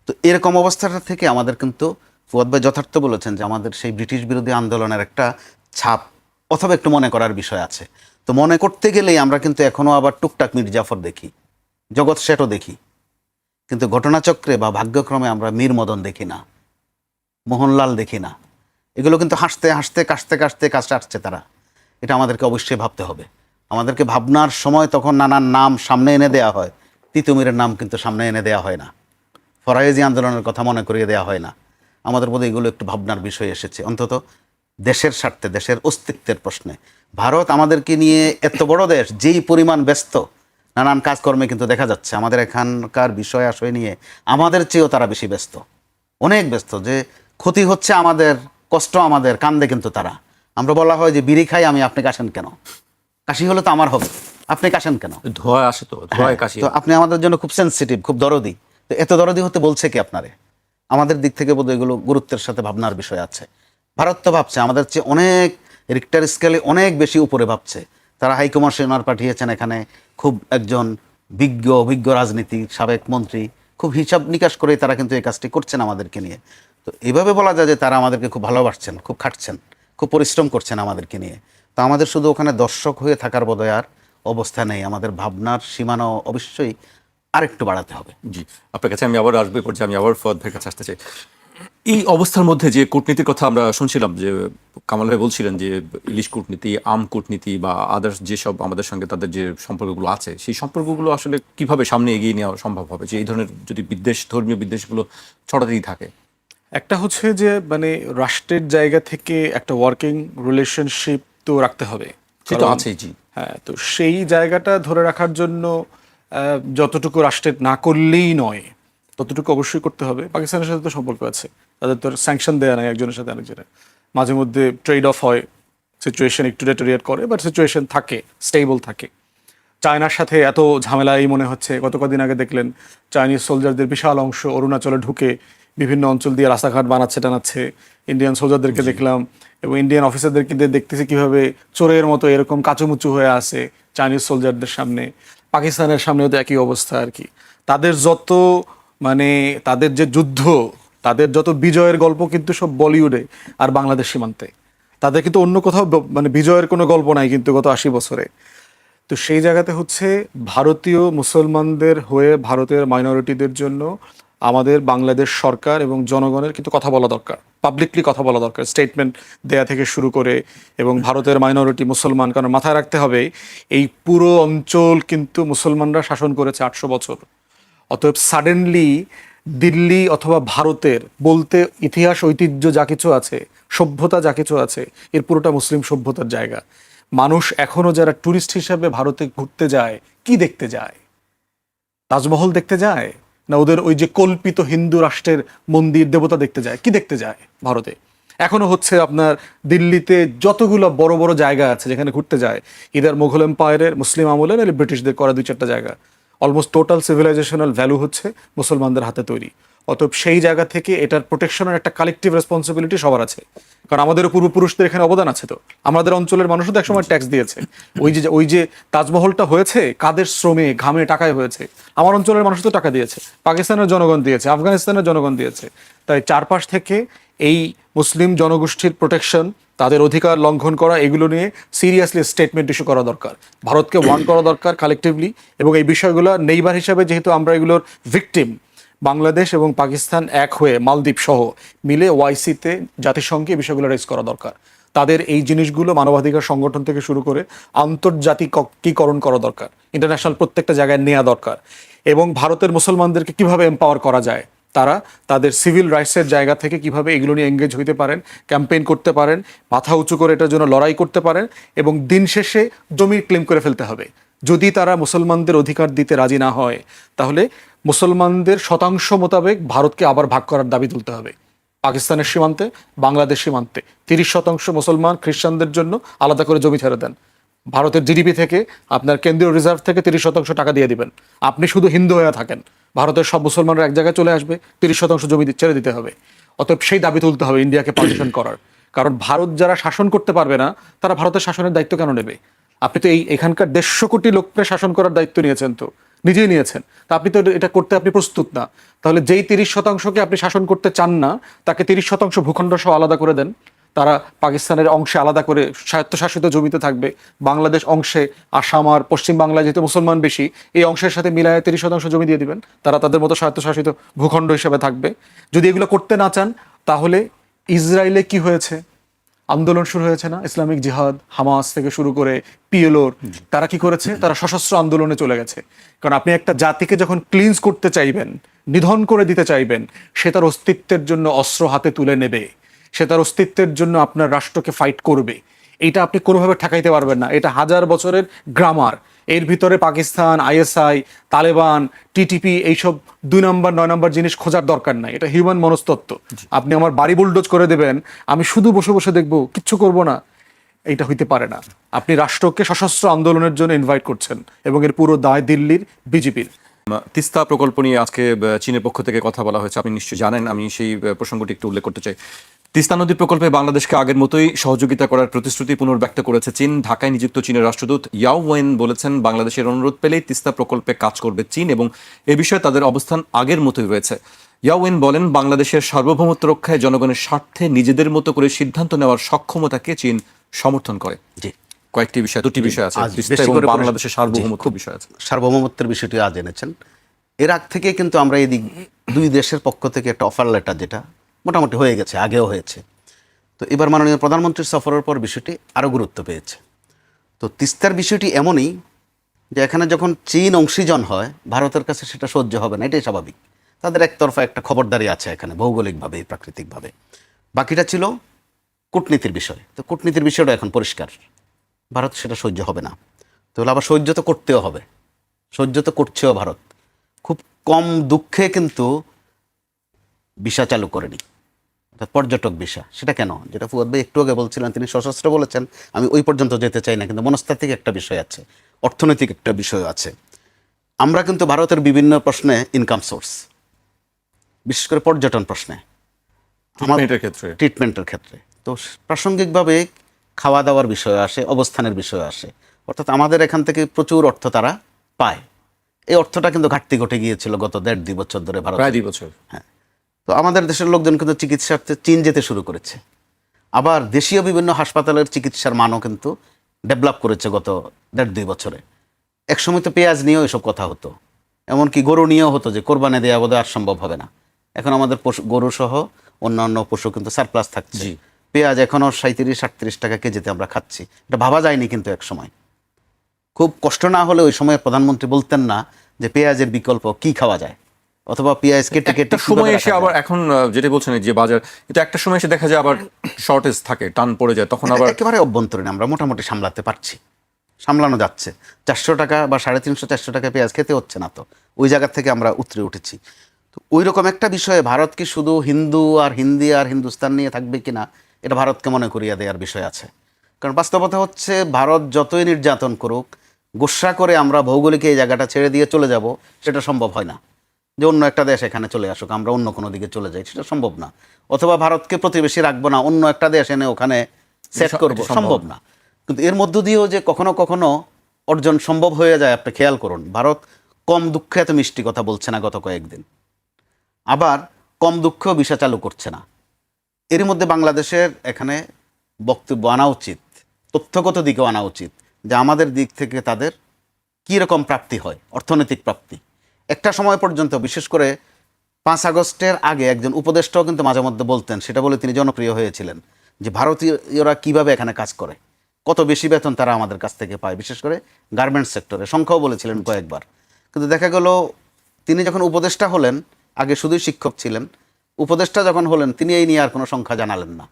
তো এরকম অবস্থাটা থেকে আমাদের কিন্তু ফুয়াদ ভাই যথার্থ বলেছেন যে আমাদের সেই ব্রিটিশ বিরোধী আন্দোলনের একটা ছাপ অথবা একটু মনে করার বিষয় আছে। তো মনে করতে গেলেই আমরা কিন্তু এখনও আবার টুকটাক মীর জাফর দেখি, জগৎ শেঠও দেখি, কিন্তু ঘটনাচক্রে বা ভাগ্যক্রমে আমরা মীর মদন দেখি না, মোহনলাল দেখি না। এগুলো কিন্তু হাসতে হাসতে কাশতে কাশতে কাছে আসছে তারা। এটা আমাদেরকে অবশ্যই ভাবতে হবে। আমাদেরকে ভাবনার সময় তখন নানান নাম সামনে এনে দেওয়া হয়। তিতুমিরের নাম কিন্তু সামনে এনে দেওয়া হয় না, ফরায়েজি আন্দোলনের কথা মনে করিয়ে দেওয়া হয় না। আমাদের মধ্যে এগুলো একটু ভাবনার বিষয় এসেছে, অন্তত দেশের স্বার্থে, দেশের অস্তিত্বের প্রশ্নে। ভারত আমাদেরকে নিয়ে এত বড় দেশ, যেই পরিমাণ ব্যস্ত নানান কাজকর্মে, কিন্তু দেখা যাচ্ছে আমাদের এখানকার বিষয় আশয় নিয়ে আমাদের চেয়েও তারা বেশি ব্যস্ত, অনেক ব্যস্ত। যে ক্ষতি হচ্ছে আমাদের, কষ্ট আমাদের, কান্দে কিন্তু তারা। আমরা বলা হয় যে বিড়ি খাই আমি, আপনি কাশেন কেন? কাশি হলে তো আমার হবে, আপনি কাশেন কেন? ধোঁয়া আসে, তো ধোঁয়ায় কাশি। তো আপনি আমাদের জন্য খুব সেন্সিটিভ, খুব দরদি। তো এত দরদি হতে বলছে কি আপনারে? আমাদের দিক থেকে বোধহয় এগুলো গুরুত্বের সাথে ভাবনার বিষয় আছে। ভারত তো ভাবছে আমাদের চেয়ে অনেক, রিক্টার স্কেলে অনেক বেশি উপরে ভাবছে। তারা হাইকমিশনার পাঠিয়েছেন এখানে, খুব একজন অভিজ্ঞ রাজনীতি সাবেক মন্ত্রী, খুব হিসাব নিকাশ করে তারা কিন্তু এই কাজটি করছেন আমাদেরকে নিয়ে। তো এইভাবে বলা যায় যে তারা আমাদেরকে খুব ভালোবাসছেন, খুব খাটছেন, খুব পরিশ্রম করছেন আমাদেরকে নিয়ে। তো আমাদের শুধু ওখানে দর্শক হয়ে থাকার বোধহয় আর অবস্থা নেই। আমাদের ভাবনার সীমানাও অবশ্যই আরেকটু বাড়াতে হবে। জি, আপনার কাছে আমি আবার আসবো, এই পর্যায়ে আমি আবার ফুয়াদ ভাইয়ের কাছে আসতে চাই। এই অবস্থার মধ্যে যে কূটনীতির কথা আমরা শুনছিলাম, যে কামাল ভাই বলছিলেন যে ইলিশ কূটনীতি, আম কূটনীতি বা আদার্স যেসব আমাদের সঙ্গে তাদের যে সম্পর্কগুলো আছে, সেই সম্পর্কগুলো আসলে কিভাবে সামনে এগিয়ে নেওয়া সম্ভব হবে, যে এই ধরনের যদি ধর্মীয় বিদ্বেষগুলো ছড়াতেই থাকে? একটা হচ্ছে যে মানে রাষ্ট্রের জায়গা থেকে একটা ওয়ার্কিং রিলেশনশিপ তো রাখতে হবে, সেটা কারণ- আছেই। জি, হ্যাঁ, তো সেই জায়গাটা ধরে রাখার জন্য যতটুকু রাষ্ট্রের না করলেই নয়, ততটুকু অবশ্যই করতে হবে। পাকিস্তানের সাথে তো সম্পর্ক আছে, তাদের তো স্যাংশন দেওয়া নাই একজনের সাথে আরেকজনের, মাঝে মধ্যে ট্রেড অফ হয়, সিচুয়েশন একটু ডেটোরিয়েট করে, বাট সিচুয়েশন থাকে, স্টেবল থাকে। চায়নার সাথে এত ঝামেলা এই মনে হচ্ছে, গত কদিন আগে দেখলেন চাইনিজ সোলজারদের বিশাল অংশ অরুণাচলে ঢুকে বিভিন্ন অঞ্চল দিয়ে রাস্তাঘাট বানাচ্ছে টানাচ্ছে। ইন্ডিয়ান সোলজারদেরকে দেখলাম, এবং ইন্ডিয়ান অফিসারদেরকে দেখতেছি কিভাবে চোরের মতো এরকম কাচুমুচু হয়ে আছে চাইনিজ সোলজারদের সামনে। পাকিস্তানের সামনেও তো একই অবস্থা আর কি। তাদের যত মানে তাদের যে যুদ্ধ, তাদের যত বিজয়ের গল্প কিন্তু সব বলিউডে আর বাংলাদেশ সীমান্তে। তাদের কিন্তু অন্য কোথাও মানে বিজয়ের কোনো গল্প নাই কিন্তু গত 80 বছরে। তো সেই জায়গাতে হচ্ছে ভারতীয় মুসলমানদের হয়ে ভারতের মাইনরিটিদের জন্য আমাদের বাংলাদেশ সরকার এবং জনগণের কিন্তু কথা বলা দরকার, পাবলিকলি কথা বলা দরকার, স্টেটমেন্ট দেয়া থেকে শুরু করে। এবং ভারতের মাইনরিটি মুসলমান, কারণ মাথায় রাখতে হবে এই পুরো অঞ্চল কিন্তু মুসলমানরা শাসন করেছে 800 বছর। অতএব সাডেনলি দিল্লি অথবা ভারতের বলতে ইতিহাস ঐতিহ্য যা কিছু আছে, সভ্যতা যা কিছু আছে, এর পুরোটা মুসলিম সভ্যতার জায়গা। মানুষ এখনো যারা ট্যুরিস্ট হিসাবে ভারতে ঘুরতে যায়, কি দেখতে যায়? তাজমহল দেখতে যায়, না ওদের ওই যে কল্পিত হিন্দু রাষ্ট্রের মন্দির দেবতা দেখতে যায়? কি দেখতে যায় ভারতে? এখনো হচ্ছে আপনার দিল্লিতে যতগুলো বড় বড় জায়গা আছে যেখানে ঘুরতে যায়, ইদার মুঘল এম্পায়ারের, মুসলিম আমলের, নাহলে ব্রিটিশদের করা 2-4টা জায়গা। অলমোস্ট টোটাল সিভিলাইজেশনাল ভ্যালু হচ্ছে মুসলমানদের হাতে তৈরি। অতএব সেই জায়গা থেকে এটার প্রোটেকশনের একটা কালেকটিভ রেসপন্সিবিলিটি সবার আছে, কারণ আমাদের পূর্বপুরুষদের এখানে অবদান আছে। তো আমাদের অঞ্চলের মানুষও তো একসময় ট্যাক্স দিয়েছে। ওই যে তাজমহলটা হয়েছে কাদের শ্রমে, ঘামে, টাকায় হয়েছে? আমার অঞ্চলের মানুষ তো টাকা দিয়েছে, পাকিস্তানের জনগণ দিয়েছে, আফগানিস্তানের জনগণ দিয়েছে। তাই চারপাশ থেকে এই মুসলিম জনগোষ্ঠীর প্রোটেকশন, তাদের অধিকার লঙ্ঘন করা, এগুলো নিয়ে সিরিয়াসলি স্টেটমেন্ট ইস্যু করা দরকার, ভারতকে ওয়ার্ন করা দরকার কালেকটিভলি। এবং এই বিষয়গুলো নেইবার হিসাবে যেহেতু আমরা এগুলোর ভিকটিম, বাংলাদেশ এবং পাকিস্তান এক হয়ে, মালদ্বীপ সহ মিলে ওআইসিতে জাতিসংঘে এই বিষয়গুলো রেজ করা দরকার। তাদের এই জিনিসগুলো মানবাধিকার সংগঠন থেকে শুরু করে আন্তর্জাতিকীকরণ করা দরকার, ইন্টারন্যাশনাল প্রত্যেকটা জায়গায় নেওয়া দরকার। এবং ভারতের মুসলমানদেরকে কিভাবে এম্পাওয়ার করা যায়, তারা তাদের সিভিল রাইটসের জায়গা থেকে কিভাবে এগুলো নিয়ে এঙ্গেজ হইতে পারেন, ক্যাম্পেইন করতে পারেন, মাথা উঁচু করে এটার জন্য লড়াই করতে পারেন। এবং দিন শেষে জমি ক্লেম করে ফেলতে হবে। যদি তারা মুসলমানদের অধিকার দিতে রাজি না হয়, তাহলে মুসলমানদের শতাংশ মোতাবেক ভারতকে আবার ভাগ করার দাবি তুলতে হবে। পাকিস্তানের সীমান্তে, বাংলাদেশ সীমান্তে 30% মুসলমান খ্রিস্টানদের জন্য আলাদা করে জমি ছেড়ে দেন। ভারতের জিডিপি থেকে, আপনার কেন্দ্রীয় রিজার্ভ থেকে 30% টাকা দিয়ে দিবেন। আপনি শুধু হিন্দু হয়ে থাকেন, ভারতের সব মুসলমানরা এক জায়গায় চলে আসবে, 30% জমি ছেড়ে দিতে হবে। অতএব সেই দাবি তুলতে হবে ইন্ডিয়াকে পার্টিশন করার। কারণ ভারত যারা শাসন করতে পারবে না, তারা ভারতের শাসনের দায়িত্ব কেন নেবে? আপনি তো এখানকার 150 কোটি লোককে শাসন করার দায়িত্ব নিয়েছেন, তো নিজেই নিয়েছেন, তা আপনি তো এটা করতে আপনি প্রস্তুত না। তাহলে যেই 30%কে আপনি শাসন করতে চান না, তাকে 30% ভূখণ্ড সহ আলাদা করে দেন। তারা পাকিস্তানের অংশে আলাদা করে স্বায়ত্তশাসিত জমিতে থাকবে, বাংলাদেশ অংশে, আসাম আর পশ্চিম বাংলায় যেহেতু মুসলমান বেশি, এই অংশের সাথে মিলায় 30% জমি দিয়ে দিবেন, তারা তাদের মতো স্বায়ত্তশাসিত ভূখণ্ড হিসেবে থাকবে। যদি এগুলো করতে না চান, তাহলে ইসরায়েলে কি হয়েছে, আন্দোলন শুরু হয়েছে না, ইসলামিক জিহাদ, হামাস থেকে শুরু করে পিএলওর, তারা কি করেছে? তারা সশস্ত্র আন্দোলনে চলে গেছে। কারণ আপনি একটা জাতিকে যখন ক্লিনস করতে চাইবেন, নিধন করে দিতে চাইবেন, সে তার অস্তিত্বের জন্য অস্ত্র হাতে তুলে নেবে, সে তার অস্তিত্বের জন্য আপনার রাষ্ট্রকে ফাইট করবে। এইটা আপনি কোনোভাবে ঠেকাইতে পারবেন না, এটা 1000 বছরের গ্রামার। এর ভিতরে পাকিস্তান, আইএসআই, তালেবান, টিটিপি, এইসব 2 নম্বর 9 নম্বর জিনিস খোঁজার দরকার নাই। এটা হিউম্যান মনস্তত্ত্ব। আপনি আমার বাড়ি বুলডোজ করে দেবেন, আমি শুধু বসে বসে দেখবো, কিচ্ছু করব না, এইটা হইতে পারে না। আপনি রাষ্ট্রকে সশস্ত্র আন্দোলনের জন্য ইনভাইট করছেন, এবং এর পুরো দায় দিল্লির বিজেপির। তিস্তা প্রকল্প নিয়ে আজকে চীনের পক্ষ থেকে কথা বলা হয়েছে, আপনি নিশ্চয়ই জানেন। আমি সেই প্রসঙ্গটি একটু উল্লেখ করতে চাই। তিস্তা নদী প্রকল্পে বাংলাদেশকে আগের মতোই সহযোগিতা করার প্রতিশ্রুতি পুনর্ব্যক্ত করেছে চীন। ঢাকায় নিযুক্ত চীনের রাষ্ট্রদূত ইয়াও ওয়েন বলেছেন, বাংলাদেশের অনুরোধ পেলেই তিস্তা প্রকল্পে কাজ করবে চীন, এবং এ বিষয়ে তাদের অবস্থান আগের মতোই রয়েছে। ইয়াও ওয়েন বলেন, বাংলাদেশের সার্বভৌমত্ব রক্ষায় জনগণের স্বার্থে নিজেদের মতো করে সিদ্ধান্ত নেওয়ার সক্ষমতাকে চীন সমর্থন করে। জি, কয়েকটি বিষয়, 2টি বিষয় আছে, তিস্তা এবং বাংলাদেশের সার্বভৌমত্ব বিষয় আছে। সার্বভৌমত্বের বিষয়টি আজ এনেছেন। এর আগ থেকে কিন্তু আমরা এদিক 2 দেশের পক্ষ থেকে একটা অফার লেটার, যেটা মোটামুটি হয়ে গেছে, আগেও হয়েছে। তো এবার মাননীয় প্রধানমন্ত্রীর সফরের পর বিষয়টি আরও গুরুত্ব পেয়েছে। তো তিস্তার বিষয়টি এমনই যে এখানে যখন চীন অংশীজন হয়, ভারতের কাছে সেটা সহ্য হবে না, এটাই স্বাভাবিক। তাদের একতরফা একটা খবরদারি আছে এখানে, ভৌগোলিকভাবে, প্রাকৃতিকভাবে। বাকিটা ছিল কূটনীতির বিষয়। তো কূটনীতির বিষয়টা এখন পরিষ্কার, ভারত সেটা সহ্য হবে না। তাহলে আবার সহ্য তো করতেও হবে, সহ্য তো করছেও ভারত। খুব কম দুঃখে কিন্তু ভিসা চালু করেনি, অর্থাৎ পর্যটক ভিসা। সেটা কেন? যেটা ফুয়াদ ভাই একটু আগে বলছিলেন, তিনি সশস্ত্র বলেছেন, আমি ওই পর্যন্ত যেতে চাই না, কিন্তু মনস্তাত্ত্বিক একটা বিষয় আছে, অর্থনৈতিক একটা বিষয় আছে। আমরা কিন্তু ভারতের বিভিন্ন প্রশ্নে ইনকাম সোর্স, বিশেষ করে পর্যটন প্রশ্নে, ট্রিটমেন্টের ক্ষেত্রে। তো প্রাসঙ্গিকভাবে খাওয়া দাওয়ার বিষয় আসে, অবস্থানের বিষয় আসে, অর্থাৎ আমাদের এখান থেকে প্রচুর অর্থ তারা পায়। এই অর্থটা কিন্তু ঘাটতি ঘটে গিয়েছিল গত 1.5-2 বছর ধরে ভারত, প্রায় 2 বছর। হ্যাঁ। তো আমাদের দেশের লোকজন কিন্তু চিকিৎসার্থে চীন যেতে শুরু করেছে। আবার দেশীয় বিভিন্ন হাসপাতালের চিকিৎসার মানও কিন্তু ডেভেলপ করেছে গত 1.5-2 বছরে। একসময় তো পেঁয়াজ নিয়েও এসব কথা হতো, এমনকি গরু নিয়েও হতো যে কোরবানি দেওয়া বোধহয় আর সম্ভব হবে না। এখন আমাদের পশু, গরু সহ অন্যান্য পশু কিন্তু সারপ্লাস থাকছে। পেঁয়াজ এখনও 37-38 টাকা কেজিতে আমরা খাচ্ছি, এটা ভাবা যায়নি কিন্তু এক সময়। খুব কষ্ট না হলে ওই সময় প্রধানমন্ত্রী বলতেন না যে পেঁয়াজের বিকল্প কি খাওয়া যায়, অথবা পেঁয়াজ কেটে কেটে একটা সময় এসে আবার এখন যেটা বলছেন এই যে বাজার, কিন্তু একটা সময় এসে দেখা যায় আবার শর্টেজ থাকে, টান পড়ে যায়, তখন আবার একেবারে অভ্যন্তরীণ আমরা মোটামুটি সামলাতে পারছি, সামলানো যাচ্ছে। 400 টাকা বা 350-400 টাকা পেঁয়াজ খেতে হচ্ছে না, তো ওই জায়গা থেকে আমরা উতরে উঠেছি। তো ওই রকম একটা বিষয়ে ভারত কি শুধু হিন্দু আর হিন্দি আর হিন্দুস্তান নিয়ে থাকবে কিনা, এটা ভারতকে মনে করিয়ে দেওয়ার বিষয় আছে। কারণ বাস্তবতা হচ্ছে ভারত যতই নির্যাতন করুক, গোসা করে আমরা ভৌগোলিক এই জায়গাটা ছেড়ে দিয়ে চলে যাব, সেটা সম্ভব হয় না। যে অন্য একটা দেশ এখানে চলে আসুক, আমরা অন্য কোনো দিকে চলে যাই, সেটা সম্ভব না। অথবা ভারতকে প্রতিবেশী রাখবো না, অন্য একটা দেশ এনে ওখানে সেট করবো, সম্ভব না। কিন্তু এর মধ্য দিয়েও যে কখনো কখনো অর্জন সম্ভব হয়ে যায়, আপনি খেয়াল করুন। ভারত কম দুঃখে এত মিষ্টি কথা বলছে না গত কয়েকদিন, আবার কম দুঃখেও ভিসা চালু করছে না। এর মধ্যে বাংলাদেশের এখানে বক্তব্য আনা উচিত, তথ্যগত দিকেও আনা উচিত, যে আমাদের দিক থেকে তাদের কী রকম প্রাপ্তি হয়, অর্থনৈতিক প্রাপ্তি। একটা সময় পর্যন্ত, বিশেষ করে 5 আগস্টের আগে একজন উপদেষ্টাও কিন্তু মাঝে মধ্যে বলতেন, সেটা বলে তিনি জনপ্রিয় হয়েছিলেন, যে ভারতীয়রা কিভাবে এখানে কাজ করে, কত বেশি বেতন তারা আমাদের কাছ থেকে পায়, বিশেষ করে গার্মেন্টস সেক্টরে। সংখ্যাও বলেছিলেন কয়েকবার। কিন্তু দেখা গেল তিনি যখন উপদেষ্টা হলেন, আগে শুধুই শিক্ষক ছিলেন, উপদেষ্টা যখন হলেন তিনি এই নিয়ে আর কোনো সংখ্যা জানালেন না।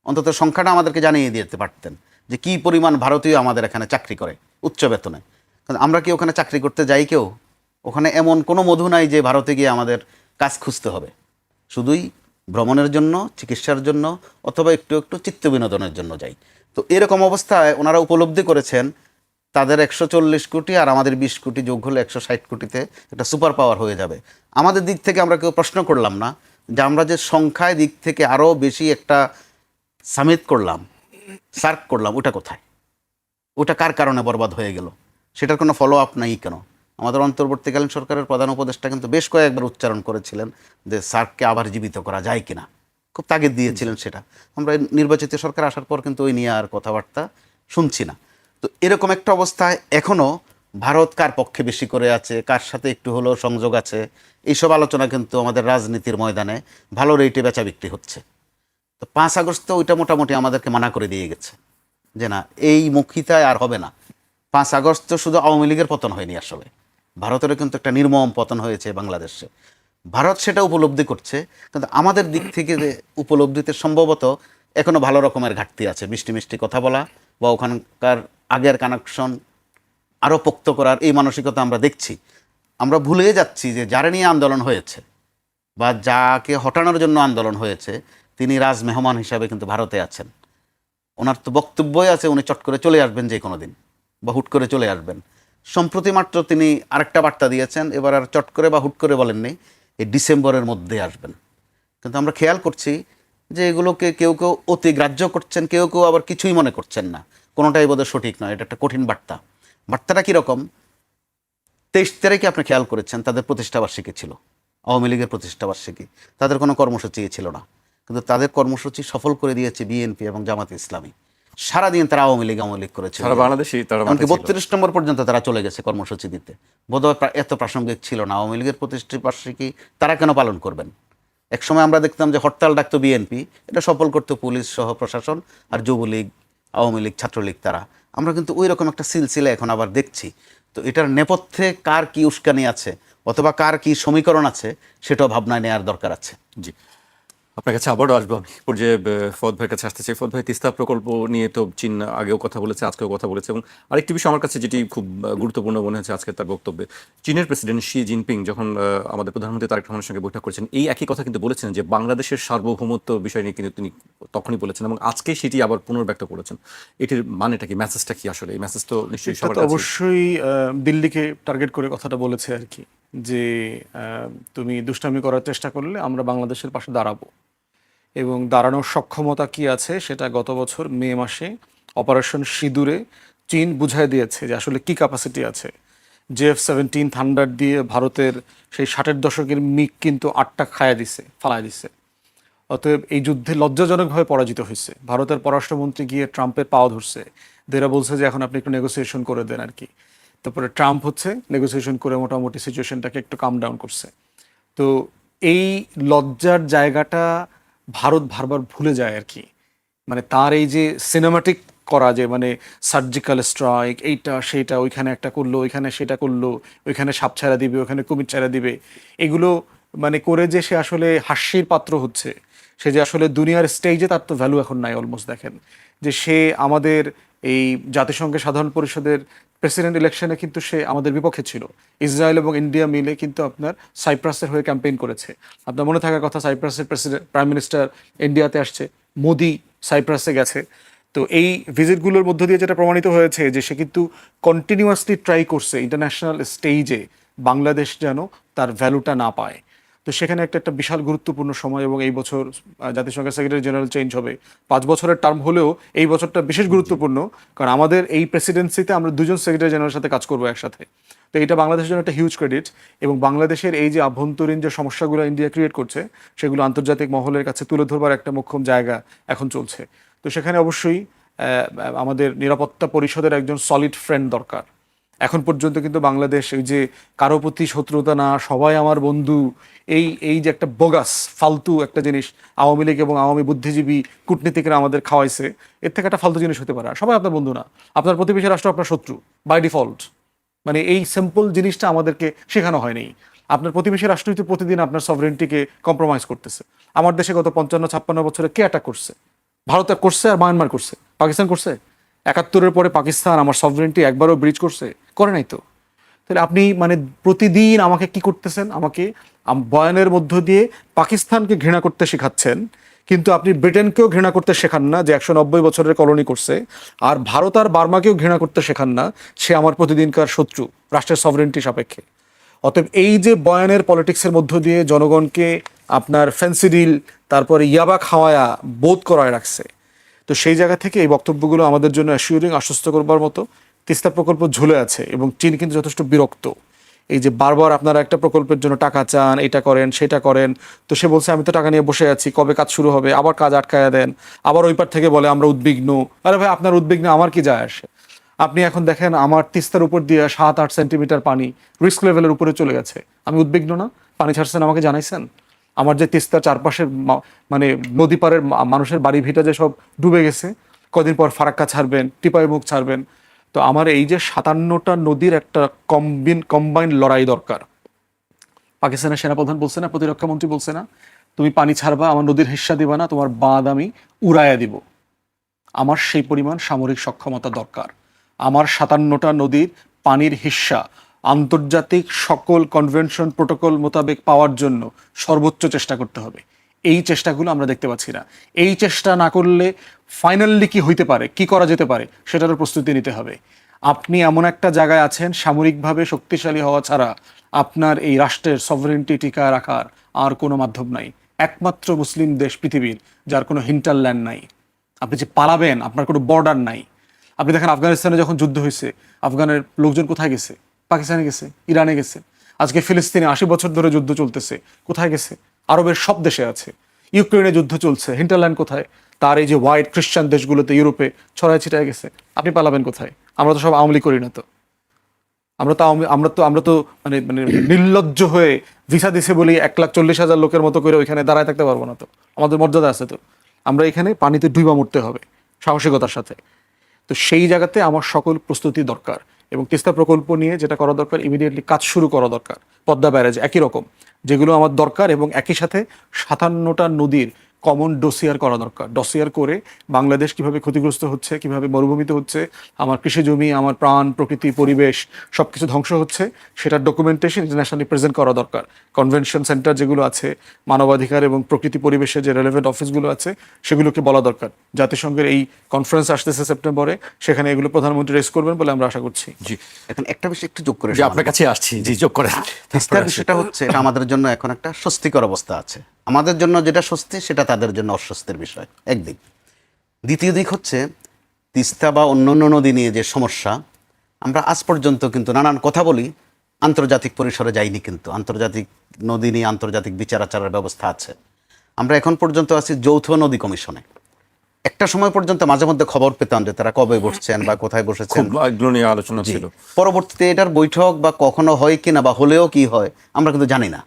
অন্তত সংখ্যাটা আমাদেরকে জানিয়ে দিতে পারতেন যে কী পরিমাণ ভারতীয় আমাদের এখানে চাকরি করে উচ্চ বেতনে। কারণ আমরা কি ওখানে চাকরি করতে যাই কেউ? ওখানে এমন কোনো মধু নাই যে ভারতে গিয়ে আমাদের কাজ খুঁজতে হবে। শুধুই ভ্রমণের জন্য, চিকিৎসার জন্য, অথবা একটু একটু চিত্ত বিনোদনের জন্য যাই। তো এরকম অবস্থায় ওনারা উপলব্ধি করেছেন তাদের 140 কোটি আর আমাদের 20 কোটি যোগ হলে 160 কোটিতে একটা সুপার পাওয়ার হয়ে যাবে। আমাদের দিক থেকে আমরা কেউ প্রশ্ন করলাম না যে আমরা যে সংখ্যায় দিক থেকে আরও বেশি একটা সামিট করলাম, সার্ক করলাম, ওটা কোথায়? ওটা কার কারণে বরবাদ হয়ে গেল? সেটার কোনো ফলো আপ নাই কেন? আমাদের অন্তর্বর্তীকালীন সরকারের প্রধান উপদেষ্টা কিন্তু বেশ কয়েকবার উচ্চারণ করেছিলেন যে সার্ককে আবার জীবিত করা যায় কিনা, খুব তাগিদ দিয়েছিলেন সেটা। আমরা নির্বাচিত সরকার আসার পর কিন্তু ওই নিয়ে আর কথাবার্তা শুনছি না। তো এরকম একটা অবস্থায় এখনও ভারত কার পক্ষে বেশি করে আছে, কার সাথে একটু হলেও সংযোগ আছে, এইসব আলোচনা কিন্তু আমাদের রাজনীতির ময়দানে ভালো রেটে বেচা বিক্রি হচ্ছে। তো 5 আগস্ট তো ওইটা মোটামুটি আমাদেরকে মানা করে দিয়ে গেছে যে না, এই মুখিতায় আর হবে না। 5 আগস্ট তো শুধু আওয়ামী লীগের পতন হয়নি, আসলে ভারতেরও কিন্তু একটা নির্মম পতন হয়েছে বাংলাদেশে। ভারত সেটা উপলব্ধি করছে, কিন্তু আমাদের দিক থেকে যে উপলব্ধিতে সম্ভবত এখনও ভালো রকমের ঘাটতি আছে। মিষ্টি মিষ্টি কথা বলা বা ওখানকার আগের কানেকশন আরও পোক্ত করার এই মানসিকতা আমরা দেখছি। আমরা ভুলে যাচ্ছি যে যারা নিয়ে আন্দোলন হয়েছে বা যাকে হটানোর জন্য আন্দোলন হয়েছে, তিনি রাজ মেহমান হিসাবে কিন্তু ভারতে আছেন। ওনার তো বক্তব্যই আছে উনি চট করে চলে আসবেন যে কোনো দিন, বা হুট করে চলে আসবেন। সম্প্রতি মাত্র তিনি আরেকটা বার্তা দিয়েছেন, এবার আর চট করে বা হুট করে বলেননি, এই ডিসেম্বরের মধ্যে আসবেন। কিন্তু আমরা খেয়াল করছি যে এগুলোকে কেউ কেউ অতি গ্রাহ্য করছেন, কেউ কেউ আবার কিছুই মনে করছেন না। কোনোটাই বোধহয় সঠিক নয়, এটা একটা কঠিন বার্তা। বার্তাটা কীরকম? 23 তারিখে আপনি খেয়াল করেছেন তাদের প্রতিষ্ঠাবার্ষিকী ছিল, আওয়ামী লীগের প্রতিষ্ঠাবার্ষিকী। তাদের কোনো কর্মসূচি ছিল না, কিন্তু তাদের কর্মসূচি সফল করে দিয়েছে বিএনপি এবং জামাতে ইসলামী। সারাদিন তারা আওয়ামী লীগ করেছে, সারা বাংলাদেশে তারা এমনকি মাঠে ছিল। 32 নম্বর পর্যন্ত তারা চলে গেছে কর্মসূচি দিতে। বোধহয় এত প্রাসঙ্গিক ছিল না। আওয়ামী লীগের প্রতিষ্ঠাবার্ষিকী তারা কেন পালন করবেন? একসময় আমরা দেখতাম যে হরতাল ডাকতো বিএনপি, এটা সফল করতো পুলিশ সহ প্রশাসন, আর যুবলীগ, আওয়ামী লীগ, ছাত্রলীগ তারা। আমরা কিন্তু ওই রকম একটা সিলসিলা এখন আবার দেখছি। তো এটার নেপথ্যে কার কি উস্কানি আছে অথবা কার কি সমীকরণ আছে, সেটাও ভাবনায় নেওয়ার দরকার আছে। জি, আপনার কাছে আবারও আসবো আমি। পর্যায়ে ফদ ভাইয়ের কাছে আসতে চাই। ফদ ভাই, তিস্তা প্রকল্প নিয়ে তো চীন আগেও কথা বলেছে, আজকেও কথা বলেছে, এবং আরেকটি বিষয় আমার কাছে যেটি খুব গুরুত্বপূর্ণ মনে হয়েছে আজকে তার বক্তব্যে, চীনের প্রেসিডেন্ট শি জিনপিং যখন আমাদের প্রধানমন্ত্রী তারেক রহমানের সঙ্গে বৈঠক করেছেন, এই একই কথা কিন্তু বলেছেন যে বাংলাদেশের সার্বভৌমত্ব বিষয় নিয়ে কিন্তু তিনি তখনই বলেছেন, এবং আজকে সেটি আবার পুনর্ব্যক্ত করেছেন। এটির মানেটা কি, মেসেজটা কি আসলে? এই মেসেজ তো নিশ্চয়ই সবার কাছে। অবশ্যই দিল্লিকে টার্গেট করে কথাটা বলেছে আর কি, যে তুমি দুষ্টামি করার চেষ্টা করলে আমরা বাংলাদেশের পাশে দাঁড়াবো। এবং দাঁড়ানোর সক্ষমতা কি আছে সেটা গত বছর মে মাসে অপারেশন সিঁদুরে চীন বুঝাই দিয়েছে যে আসলে কি ক্যাপাসিটি আছে। JF-17 থান্ডার দিয়ে ভারতের সেই 60-এর দশকের মিগ কিন্তু 8টা খায়া দিছে, ফালায় দিছে। অতএব এই যুদ্ধে লজ্জাজনকভাবে পরাজিত হয়েছে। ভারতের পররাষ্ট্রমন্ত্রী গিয়ে ট্রাম্পের পাও ধরছে, দেরা বলছে যে এখন আপনি একটু নেগোসিয়েশন করে দেন আর কি। তারপরে ট্রাম্প হচ্ছে নেগোসিয়েশন করে মোটামুটি সিচুয়েশনটাকে একটু কাম ডাউন করছে। তো এই লজ্জার জায়গাটা ভারত বারবার ভুলে যায় আর কি। মানে তার এই যে সিনেমাটিক করা, যে মানে সার্জিক্যাল স্ট্রাইক, এইটা সেইটা, ওইখানে একটা করলো, ওইখানে সেটা করলো, ওইখানে সাপ ছাড়া দিবে, ওইখানে কুমির ছাড়া দিবে, এগুলো মানে করে যে সে আসলে হাস্যের পাত্র হচ্ছে, সে যে আসলে দুনিয়ার স্টেজে তার তো ভ্যালু এখন নাই অলমোস্ট। দেখেন যে সে আমাদের এই জাতিসংঘের সাধারণ পরিষদের প্রেসিডেন্ট ইলেকশনে কিন্তু সে আমাদের বিপক্ষে ছিল। ইসরায়েল এবং ইন্ডিয়া মিলে কিন্তু আপনার সাইপ্রাসের হয়ে ক্যাম্পেইন করেছে। আপনার মনে থাকার কথা, সাইপ্রাসের প্রেসিডেন্ট প্রাইম মিনিস্টার ইন্ডিয়াতে আসছে, মোদি সাইপ্রাসে গেছে। তো এই ভিজিটগুলোর মধ্য দিয়ে যেটা প্রমাণিত হয়েছে যে সে কিন্তু কন্টিনিউয়াসলি ট্রাই করছে ইন্টারন্যাশনাল স্টেজে বাংলাদেশ যেন তার ভ্যালুটা না পায়। তো সেখানে একটা বিশাল গুরুত্বপূর্ণ সময়, এবং এই বছর জাতিসংঘের সেক্রেটারি জেনারেল চেঞ্জ হবে, 5 বছরের টার্ম হলেও এই বছরটা বিশেষ গুরুত্বপূর্ণ, কারণ আমাদের এই প্রেসিডেন্সিতে আমরা দুজন সেক্রেটারি জেনারেলের সাথে কাজ করবো একসাথে। তো এটা বাংলাদেশের জন্য একটা হিউজ ক্রেডিট, এবং বাংলাদেশের এই যে আভ্যন্তরীণ যে সমস্যাগুলো ইন্ডিয়া ক্রিয়েট করছে সেগুলো আন্তর্জাতিক মহলের কাছে তুলে ধরবার একটা মোক্ষম জায়গা এখন চলছে। তো সেখানে অবশ্যই আমাদের নিরাপত্তা পরিষদের একজন সলিড ফ্রেন্ড দরকার। এখন পর্যন্ত কিন্তু বাংলাদেশ ওই যে কারো প্রতি শত্রুতা না, সবাই আমার বন্ধু, এই যে একটা বোগাস ফালতু একটা জিনিস আওয়ামী লীগ এবং আওয়ামী বুদ্ধিজীবী কূটনীতিকরা আমাদের খাওয়াইছে, এর থেকে একটা ফালতু জিনিস হতে পারে। সবাই আপনার বন্ধু না, আপনার প্রতিবেশী রাষ্ট্র আপনার শত্রু বাই ডিফল্ট। মানে এই সিম্পল জিনিসটা আমাদেরকে শেখানো হয়নি। আপনার প্রতিবেশী রাষ্ট্রই তো প্রতিদিন আপনার সভরেন্টিকে কম্প্রোমাইজ করতেছে। আমার দেশে গত 55-56 বছরে কে অ্যাটাক করছে? ভারত করছে, আর মায়ানমার করছে, পাকিস্তান করছে। 71-এর পরে পাকিস্তান আমার সভরেন্টি একবারও ব্রিচ করছে? করে নাই তো। তাহলে আপনি মানে প্রতিদিন আমাকে কি করতেছেন? আমাকে বয়ানের মধ্য দিয়ে পাকিস্তানকে ঘৃণা করতে শেখাচ্ছেন, কিন্তু আপনি ব্রিটেনকেও ঘৃণা করতে শেখান না যে 190 বছরের কলোনি করছে, আর ভারত আর বার্মাকেও ঘৃণা করতে শেখান না, সে আমার প্রতিদিনকার শত্রু রাষ্ট্রের সভরেন্টি সাপেক্ষে। অতএব এই যে বয়ানের পলিটিক্সের মধ্য দিয়ে জনগণকে আপনার ফেন্সিডিল তারপরে ইয়াবা খাওয়ায়া বোধ করায় রাখছে, তো সেই জায়গা থেকে এই বক্তব্যগুলো আমাদের জন্য অ্যাসিউরিং, আশ্বস্ত করবার মতো। তিস্তা প্রকল্প ঝুলে আছে এবং চীন কিন্তু যথেষ্ট বিরক্ত। এই যে বারবার আপনারা একটা প্রকল্পের জন্য টাকা চান, এটা করেন সেটা করেন, তো সে বলছে আমি তো টাকা নিয়ে বসে আছি, কবে কাজ শুরু হবে? আবার কাজ আটকায়া দেন, আবার ওই পার থেকে বলে আমরা উদ্বিগ্ন। আরে ভাই, আপনার উদ্বিগ্ন আমার কি যায় আসে? আপনি এখন দেখেন আমার তিস্তার উপর দিয়ে 7-8 সেন্টিমিটার পানি রিস্ক লেভেলের উপরে চলে গেছে, আমি উদ্বিগ্ন না? পানি ছাড়ছেন, আমাকে জানাইছেন? আমার যে তিস্তার চারপাশের মানে নদী পাড়ের মানুষের বাড়ি ভিটা যে সব ডুবে গেছে, কদিন পর ফারাক্কা ছাড়বেন, টিপাই মুখ ছাড়বেন। তো আমার এই যে 57টা নদীর একটা কম্বাইন্ড লড়াই দরকার। পাকিস্তানের সেনাপ্রধান বলছে না, প্রতিরক্ষা মন্ত্রী বলছে না, তুমি পানি ছাড়বা, আমার নদীর হিস্সা দিবা না, তোমার বাঁধ আমি উড়াইয়া দিব। আমার সেই পরিমাণ সামরিক সক্ষমতা দরকার। আমার 57টা নদীর পানির হিস্সা আন্তর্জাতিক সকল কনভেনশন প্রোটোকল মোতাবেক পাওয়ার জন্য সর্বোচ্চ চেষ্টা করতে হবে। এই চেষ্টাগুলো আমরা দেখতে পাচ্ছি না। এই চেষ্টা না করলে ফাইনালি কি হইতে পারে, কি করা যেতে পারে, সেটারও প্রস্তুতি নিতে হবে। আপনি এমন একটা জায়গায় আছেন, সামরিকভাবে শক্তিশালী হওয়া ছাড়া আপনার এই রাষ্ট্রের সভরেন্টি টিকা রাখার আর কোনো মাধ্যম নাই। একমাত্র মুসলিম দেশ পৃথিবীর যার কোনো হিন্টারল্যান্ড নাই। আপনি যে পালাবেন, আপনার কোনো বর্ডার নাই। আপনি দেখেন আফগানিস্তানে যখন যুদ্ধ হয়েছে, আফগানের লোকজন কোথায় গেছে? পাকিস্তানে গেছে, ইরানে গেছে। আজকে ফিলিস্তিনে 80 বছর ধরে যুদ্ধ চলতেছে, কোথায় গেছে? আরবের সব দেশে আছে। ইউক্রেনে যুদ্ধ চলছে, হিন্টারল্যান্ড কোথায়? তার এই যে হোয়াইট খ্রিস্টান দেশগুলোতে, ইউরোপে ছড়ায় ছিটায় গেছে। আপনি পালাবেন কোথায়? আমরা তো সব আওয়ামী লীগ করি না তো। আমরা তো মানে মানে নির্লজ্জ হয়ে ভিসা দিছে বলি 1,40,000 লোকের মতো করে ওইখানে দাঁড়ায় থাকতে পারবো না তো। আমাদের মর্যাদা আছে তো। আমরা এখানে পানিতে ডুবা মরতে হবে সাহসিকতার সাথে। তো সেই জায়গাতে আমার সকল প্রস্তুতি দরকার, এবং তিস্তা প্রকল্প নিয়ে যেটা করা দরকার, ইমিডিয়েটলি কাজ শুরু করা দরকার। পদ্মা ব্যারেজ একই রকম, যেগুলো আমার দরকার, এবং একই সাথে 57টা নদীর কমন ডসিয়ার করা দরকার। ডসিয়ার করে বাংলাদেশ কিভাবে ক্ষতিগ্রস্ত হচ্ছে, কিভাবে মরুভূমিতে হচ্ছে, আমার কৃষি জমি, আমার প্রাণ, প্রকৃতি, পরিবেশ সব কিছু ধ্বংস হচ্ছে, সেটার ডকুমেন্টেশন ইন্টারন্যাশনালি প্রেজেন্ট করা দরকার। কনভেনশন সেন্টার যেগুলো আছে, মানবাধিকার এবং প্রকৃতি পরিবেশের যে রেলেভেন্ট অফিসগুলো আছে, সেগুলোকে বলা দরকার। জাতিসংঘের এই কনফারেন্স আসতেছে সেপ্টেম্বরে, সেখানে এগুলো প্রধানমন্ত্রী রেস করবেন বলে আমরা আশা করছি। জি, এখন একটা বিষয় একটু যোগ করে যে আপনার কাছে আসছি, জি যোগ করে। তিস্তার বিষয়টা হচ্ছে, এটা আমাদের জন্য এখন একটা স্বস্তিকর অবস্থা আছে। আমাদের জন্য যেটা স্বস্তি, সেটা তাদের জন্য অস্বস্তির বিষয় একদিক। দ্বিতীয় দিক হচ্ছে তিস্তা বা অন্যান্য নদী নিয়ে যে সমস্যা, আমরা আজ পর্যন্ত কিন্তু নানান কথা বলি, আন্তর্জাতিক পরিসরে যাইনি। কিন্তু আন্তর্জাতিক নদী নিয়ে আন্তর্জাতিক বিচার আচারের ব্যবস্থা আছে। আমরা এখন পর্যন্ত আছি যৌথ নদী কমিশনে। একটা সময় পর্যন্ত মাঝে মধ্যে খবর পেতাম যে তারা কবে বসছেন বা কোথায় বসেছেন, এগুলো নিয়ে আলোচনা ছিল। পরবর্তীতে এটার বৈঠক বা কখনো হয় কিনা বা হলেও কি হয় আমরা কিন্তু জানি না,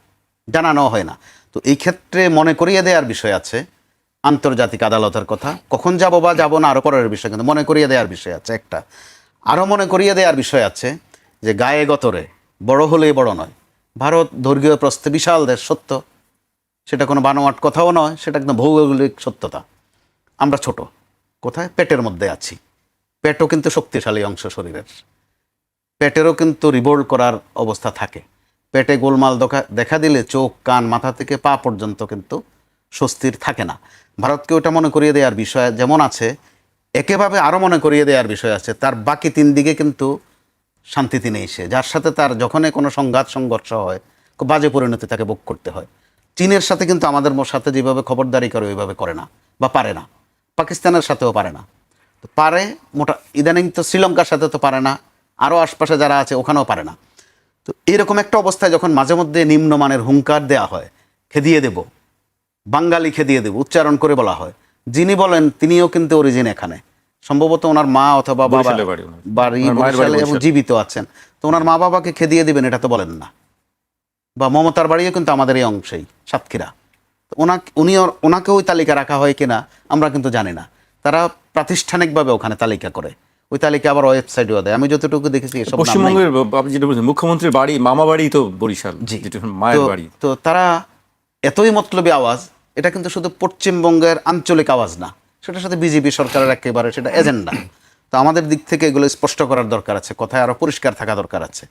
জানানো হয় না। তো এই ক্ষেত্রে মনে করিয়ে দেওয়ার বিষয় আছে, আন্তর্জাতিক আদালতের কথা, কখন যাব বা যাব না আরও পরের বিষয়, কিন্তু মনে করিয়ে দেওয়ার বিষয় আছে একটা। আরও মনে করিয়ে দেওয়ার বিষয় আছে যে গায়ে গতরে বড় হলেই বড় নয়। ভারত দৈর্ঘ্য প্রস্থে বিশাল দেশ, সত্য, সেটা কোনো বানোয়াট কথাও নয়, সেটা একদম ভৌগোলিক সত্যতা। আমরা ছোট, কোথায়? পেটের মধ্যে আছি। পেটও কিন্তু শক্তিশালী অংশ শরীরের, পেটেরও কিন্তু রিভোল্ট করার অবস্থা থাকে। পেটে গোলমাল দেখা দিলে চোখ, কান, মাথা থেকে পা পর্যন্ত কিন্তু স্বস্তির থাকে না। ভারতকে ওটা মনে করিয়ে দেওয়ার বিষয় যেমন আছে, একেভাবে আরও মনে করিয়ে দেওয়ার বিষয় আছে তার বাকি তিন দিকে কিন্তু শান্তিতে নেই সে, যার সাথে তার যখনই কোনো সংঘাত সংঘর্ষ হয় খুব বাজে পরিণতি তাকে ভোগ করতে হয়। চীনের সাথে কিন্তু আমাদের সাথে যেভাবে খবরদারি করে ওইভাবে করে না বা পারে না, পাকিস্তানের সাথেও পারে না। তো পারে মোটা, ইদানিং তো শ্রীলঙ্কার সাথে তো পারে না, আরও আশপাশে যারা আছে ওখানেও পারে না। তো এরকম একটা অবস্থায় যখন মাঝে মধ্যে নিম্নমানের হুঙ্কার দেওয়া হয়, খেদিয়ে দেব, বাঙালি খেদিয়ে দেব উচ্চারণ করে বলা হয়, যিনি বলেন তিনিও কিন্তু অরিজিন এখানে, সম্ভবত ওনার মা অথবা বাবা বরিশালে বাড়ি ওনার। বাড়ি ওনার মায়ের বাড়ি বরিশালে এবং বরিশাল। জীবিত আছেন। তো ওনার মা বাবাকে খেদিয়ে দিবেন এটা তো বলেন না। বা মমতার বাড়িও কিন্তু আমাদের এই অংশেই, সাতক্ষীরা। ওনাকে ওই তালিকা রাখা হয় কিনা আমরা কিন্তু জানি না। তারা প্রাতিষ্ঠানিকভাবে ওখানে তালিকা করে, ওই তালিকা আবার ওয়েবসাইটেও দেয়। আমি যতটুকু দেখেছি এসব নাম নাই। পশ্চিমবঙ্গের আপনি যেটা বলছেন মুখ্যমন্ত্রীর বাড়ি, মামা বাড়ি তো বরিশাল, জি। যেটা মায়ের তো- বাড়ি। তো তারা এতই মতলবী আওয়াজ, এটা কিন্তু শুধু পশ্চিমবঙ্গের আঞ্চলিক আওয়াজ না, সেটার সাথে বিজেপি সরকারের একেবারে সেটা এজেন্ডা। তো আমাদের দিক থেকে এগুলো স্পষ্ট করার দরকার আছে, কথায় আরও পরিষ্কার থাকা দরকার আছে।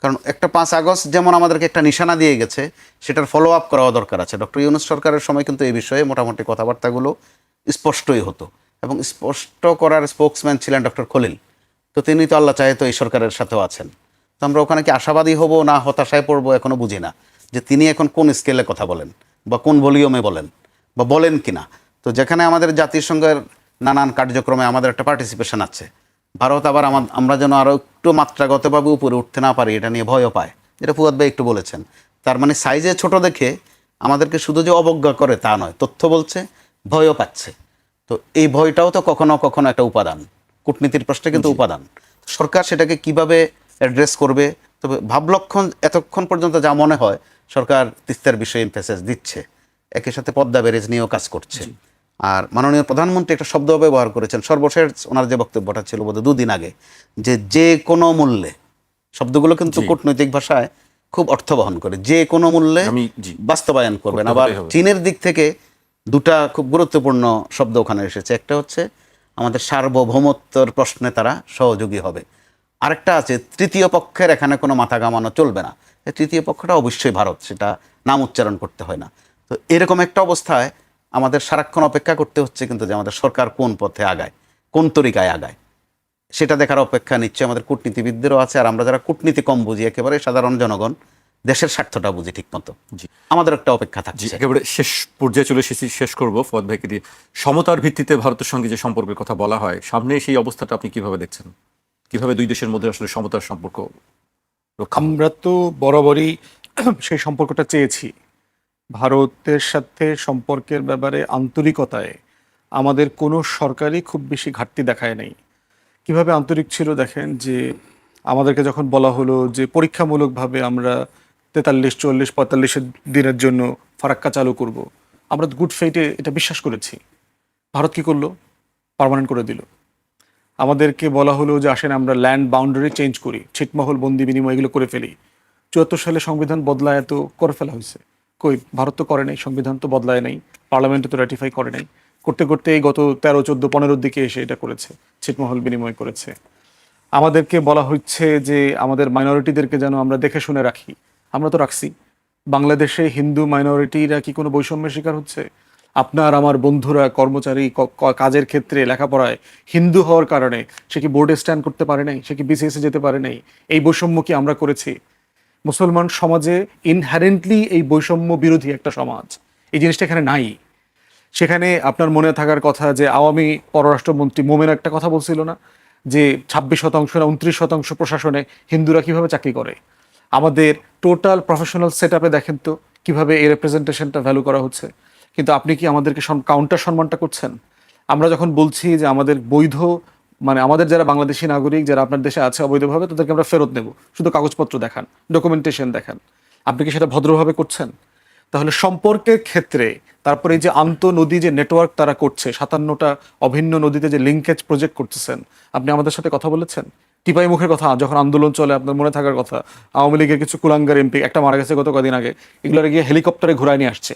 কারণ একটা 5 আগস্ট যেমন আমাদেরকে একটা নিশানা দিয়ে গেছে, সেটার ফলো আপ করাও দরকার আছে। ডক্টর ইউনূস সরকারের সময় কিন্তু এই বিষয়ে মোটামুটি কথাবার্তাগুলো স্পষ্টই হতো, এবং স্পষ্ট করার স্পোকসম্যান ছিলেন ডক্টর খলিল। তো তিনি তো আল্লাহ চাহে তো এই সরকারের সাথেও আছেন। তো আমরা ওখানে কি আশাবাদী হব না হতাশায় পড়বো এখনো বুঝি না, যে তিনি এখন কোন স্কেলে কথা বলেন বা কোন ভলিউমে বলেন বা বলেন কিনা। তো যেখানে আমাদের জাতিসংঘের নানান কার্যক্রমে আমাদের একটা পার্টিসিপেশন আছে, ভারত আবার আমরা যেন আরও একটু মাত্রাগতভাবে উপরে উঠতে না পারি এটা নিয়ে ভয়ও পায়, যেটা ফুয়াদ ভাই একটু বলেছেন। তার মানে সাইজে ছোট দেখে আমাদেরকে শুধু যে অবজ্ঞা করে তা নয়, তথ্য বলছে, ভয়ও পাচ্ছে। তো এই ভয়টাও তো কখনো কখনো একটা উপাদান, কূটনীতির প্রশ্নে কিন্তু উপাদান। সরকার সেটাকে কিভাবে অ্যাড্রেস করবে। তবে ভাবলক্ষণ এতক্ষণ পর্যন্ত যা মনে হয় সরকার তিস্তার বিষয়ে এমফেসাস দিচ্ছে, একই সাথে পদ্মা ব্যারেজ নিয়েও কাজ করছে। আর মাননীয় প্রধানমন্ত্রী একটা শব্দ ব্যবহার করেছেন সর্বশেষ ওনার যে বক্তব্যটা ছিল বোধহয় 2 দিন আগে, যে কোনো মূল্যে, শব্দগুলো কিন্তু কূটনৈতিক ভাষায় খুব অর্থ বহন করে, যে কোনো মূল্যে বাস্তবায়ন করবেন। আবার চীনের দিক থেকে দুটা খুব গুরুত্বপূর্ণ শব্দ ওখানে এসেছে, একটা হচ্ছে আমাদের সার্বভৌমত্বের প্রশ্নে তারা সহযোগী হবে, আরেকটা আছে তৃতীয় পক্ষের এখানে কোনো মাথা ঘামানো চলবে না। এই তৃতীয় পক্ষটা অবশ্যই ভারত, সেটা নাম উচ্চারণ করতে হয় না। তো এরকম একটা অবস্থায় আমাদের সারাক্ষণ অপেক্ষা করতে হচ্ছে কিন্তু যে আমাদের সরকার কোন পথে আগায়, কোন তরিকায় আগায়, সেটা দেখার অপেক্ষা নিশ্চয়ই আমাদের কূটনীতিবিদদেরও আছে। আর আমরা যারা কূটনীতি কম বুঝি, একেবারে সাধারণ জনগণ দেশের স্বার্থটা বুঝি ঠিক মতো, আমাদের একটা অপেক্ষা থাকছে। একেবারে শেষ পর্যায়ে চলে এসেছি, শেষ করবো ফুয়াদ ভাইকে দিয়ে। সমতার ভিত্তিতে ভারতের সঙ্গে যে সম্পর্কের কথা বলা হয়, সামনে সেই অবস্থাটা আপনি কিভাবে দেখছেন? কিভাবে দুই দেশের মধ্যে আসলে সমতার সম্পর্ক রক্ষা? আমরা তো বরাবরই সেই সম্পর্কটা চেয়েছি। ভারতের সাথে সম্পর্কের ব্যাপারে আন্তরিকতায় আমাদের কোনো সরকারই খুব বেশি ঘাটতি দেখায় নাই। কিভাবে আন্তরিক ছিল দেখেন, যে আমাদেরকে যখন বলা হলো যে পরীক্ষামূলকভাবে আমরা 43, 40, 45 দিনের জন্য ফারাক্কা চালু করব, আমরা গুড ফেইটে এটা বিশ্বাস করেছি। ভারত কি করলো? পার্মানেন্ট করে দিল। আমাদেরকে বলা হলো যে আসেন আমরা ল্যান্ড বাউন্ডারি চেঞ্জ করি, ছিটমহল, বন্দি বিনিময় এগুলো করে ফেলি। 74 সালে সংবিধান বদলায় তো করে ফেলা হয়েছে, কই ভারত তো করে নাই, সংবিধান তো বদলায় নাই, পার্লামেন্টে তো র্যাটিফাই করে নাই। করতে করতে এই গত 13, 14, 15 দিকে এসে এটা করেছে, ছিটমহল বিনিময় করেছে। আমাদেরকে বলা হচ্ছে যে আমাদের মাইনরিটিদেরকে যেন আমরা দেখে শুনে রাখি, আমরা তো রাখছি। বাংলাদেশে হিন্দু মাইনরিটিরা কি কোনো বৈষম্যের শিকার হচ্ছে? আপনার আমার বন্ধুরা কর্মচারী কাজের ক্ষেত্রে লেখাপড়ায় হিন্দু হওয়ার কারণে সে কি বোর্ডে স্ট্যান্ড করতে পারে নাই, সে কি বিসিএসে যেতে পারে নাই? এই বৈষম্য কি আমরা করেছি? মুসলমান সমাজে ইনহারেন্টলি এই বৈষম্য বিরোধী একটা সমাজ, এই জিনিসটা এখানে নাই। সেখানে আপনার মনে থাকার কথা যে আওয়ামী পররাষ্ট্রমন্ত্রী মোমেন একটা কথা বলছিল না, যে 26% না 29% প্রশাসনে হিন্দুরা কিভাবে চাকরি করে। আমাদের টোটাল প্রফেশনাল সেট আপে দেখেন তো কিভাবে এই রিপ্রেজেন্টেশনটা ভ্যালু করা হচ্ছে। কিন্তু আপনি কি আমাদেরকে কাউন্টার সম্মানটা করছেন? আমরা যখন বলছি যে আমাদের বৈধ, মানে আমাদের যারা বাংলাদেশি নাগরিক যারা আপনার দেশে আছে অবৈধভাবে, তাদেরকে আমরা ফেরত নেব, শুধু কাগজপত্র দেখান, ডকুমেন্টেশন দেখান, আপনি কি সেটা ভদ্রভাবে করছেন? তাহলে সম্পর্কের ক্ষেত্রে তারপরে এই যে আন্তঃনদী যে নেটওয়ার্ক তারা করছে, 57টা অভিন্ন নদীতে যে লিঙ্কেজ প্রজেক্ট করতেছেন, আপনি আমাদের সাথে কথা বলেছেন? টিপাই মুখের কথা যখন আন্দোলন চলে, আপনার মনে থাকার কথা, আওয়ামী লীগের কিছু কুলাঙ্গার এমপি, একটা মারা গেছে গত কদিন আগে, এগুলোর গিয়ে হেলিকপ্টারে ঘুরায় নিয়ে আসছে।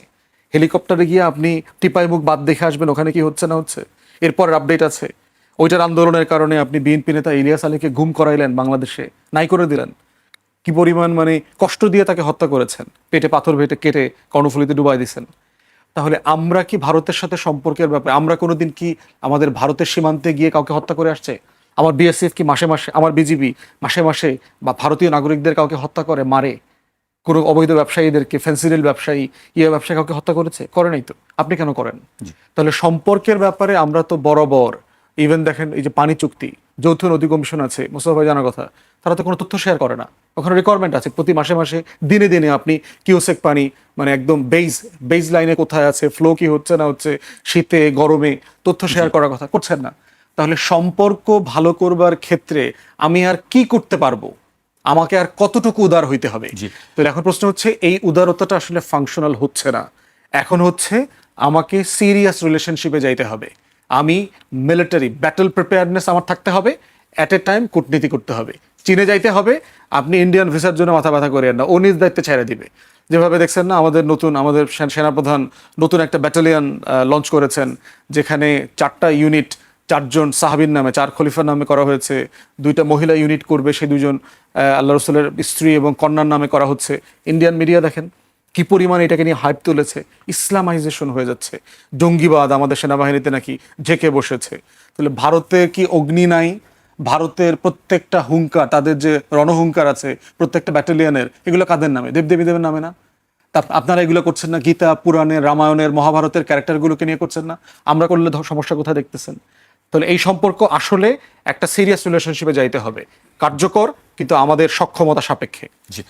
হেলিকপ্টারে গিয়ে আপনি টিপাই মুখ বাদ দেখে আসবেন ওখানে কি হচ্ছে না হচ্ছে। এরপর আপডেট আছে, ওইটার আন্দোলনের কারণে আপনি বিএনপি নেতা ইলিয়াস আলীকে গুম করাইলেন, বাংলাদেশে নাই করে দিলেন। কি পরিমাণ মানে কষ্ট দিয়ে তাকে হত্যা করেছেন, পেটে পাথর ভেটে কেটে কর্ণফুলীতে ডুবাই দিয়েছেন। তাহলে আমরা কি ভারতের সাথে সম্পর্কের ব্যাপারে আমরা কোনোদিন কি আমাদের ভারতের সীমান্তে গিয়ে কাউকে হত্যা করে আসছে? আমার বিএসএফ কি মাসে মাসে, আমার বিজিবি মাসে মাসে বা ভারতীয় নাগরিকদের কাউকে হত্যা করে, মারে? কোনো অবৈধ ব্যবসায়ীদেরকে, ফেন্সিডিল ব্যবসায়ী, ব্যবসায়ী কাউকে হত্যা করেছে? করে নাই তো। আপনি কেন করেন? তাহলে সম্পর্কের ব্যাপারে আমরা তো বরাবর, ইভেন দেখেন এই যে পানি চুক্তি, যৌথ নদী কমিশন আছে, মোস্তফা ভাই জানার কথা, তারা তো কোনো তথ্য শেয়ার করে না। ওখানে রিকোয়ারমেন্ট আছে প্রতি মাসে মাসে, দিনে দিনে আপনি কিউসেক পানি, মানে একদম বেজ লাইনে কোথায় আছে, ফ্লো কি হচ্ছে না হচ্ছে, শীতে গরমে তথ্য শেয়ার করার কথা করছেন না। তাহলে সম্পর্ক ভালো করবার ক্ষেত্রে আমি আর কি করতে পারবো, আমাকে আর কতটুকু উদার হইতে হবে? তো এখন প্রশ্ন হচ্ছে, এই উদারতাটা আসলে ফাংশনাল হচ্ছে না। এখন হচ্ছে আমাকে সিরিয়াস রিলেশনশিপে যাইতে হবে, আমি মিলিটারি ব্যাটল প্রিপেয়ারনেস আমার থাকতে হবে, অ্যাট এ টাইম কূটনীতি করতে হবে, চীনে যাইতে হবে। আপনি ইন্ডিয়ান ভিসার জন্য মাথা ব্যথা করেন না, ও নিজ দায়িত্বে ছেড়ে দিবে। যেভাবে দেখছেন না, আমাদের সেনাপ্রধান নতুন একটা ব্যাটালিয়ন লঞ্চ করেছেন, যেখানে 4টা ইউনিট 4জন সাহাবীর নামে, 4 খলিফার নামে করা হয়েছে, 2টা মহিলা ইউনিট করবে, সেই 2জন আল্লাহ রসুলের স্ত্রী এবং কন্যার নামে করা হচ্ছে। ইন্ডিয়ান মিডিয়া দেখেন কি পরিমাণ এটাকে নিয়ে হাইপ তুলেছে। ইসলামাইজেশন হয়ে যাচ্ছে, জঙ্গিবাদ আমাদের সেনাবাহিনীতে নাকি ঝেঁকে বসেছে। তাহলে ভারতে কি অগ্নি নাই? ভারতের প্রত্যেকটা হুঙ্কার, তাদের যে রণহুঙ্কার আছে প্রত্যেকটা ব্যাটালিয়নের, এগুলো কাদের নামে? দেবদেবীদের নামে না? তা আপনারা এগুলো করছেন না? গীতা, পুরাণের, রামায়ণের, মহাভারতের ক্যারেক্টারগুলোকে নিয়ে করছেন না? আমরা করলে সমস্যা কোথায় দেখতেছেন? তাহলে এই সম্পর্ক আসলে একটা সিরিয়াস রিলেশনশিপে যাইতে হবে, কার্যকর কিন্তু আমাদের সক্ষমতা সাপেক্ষে। জি।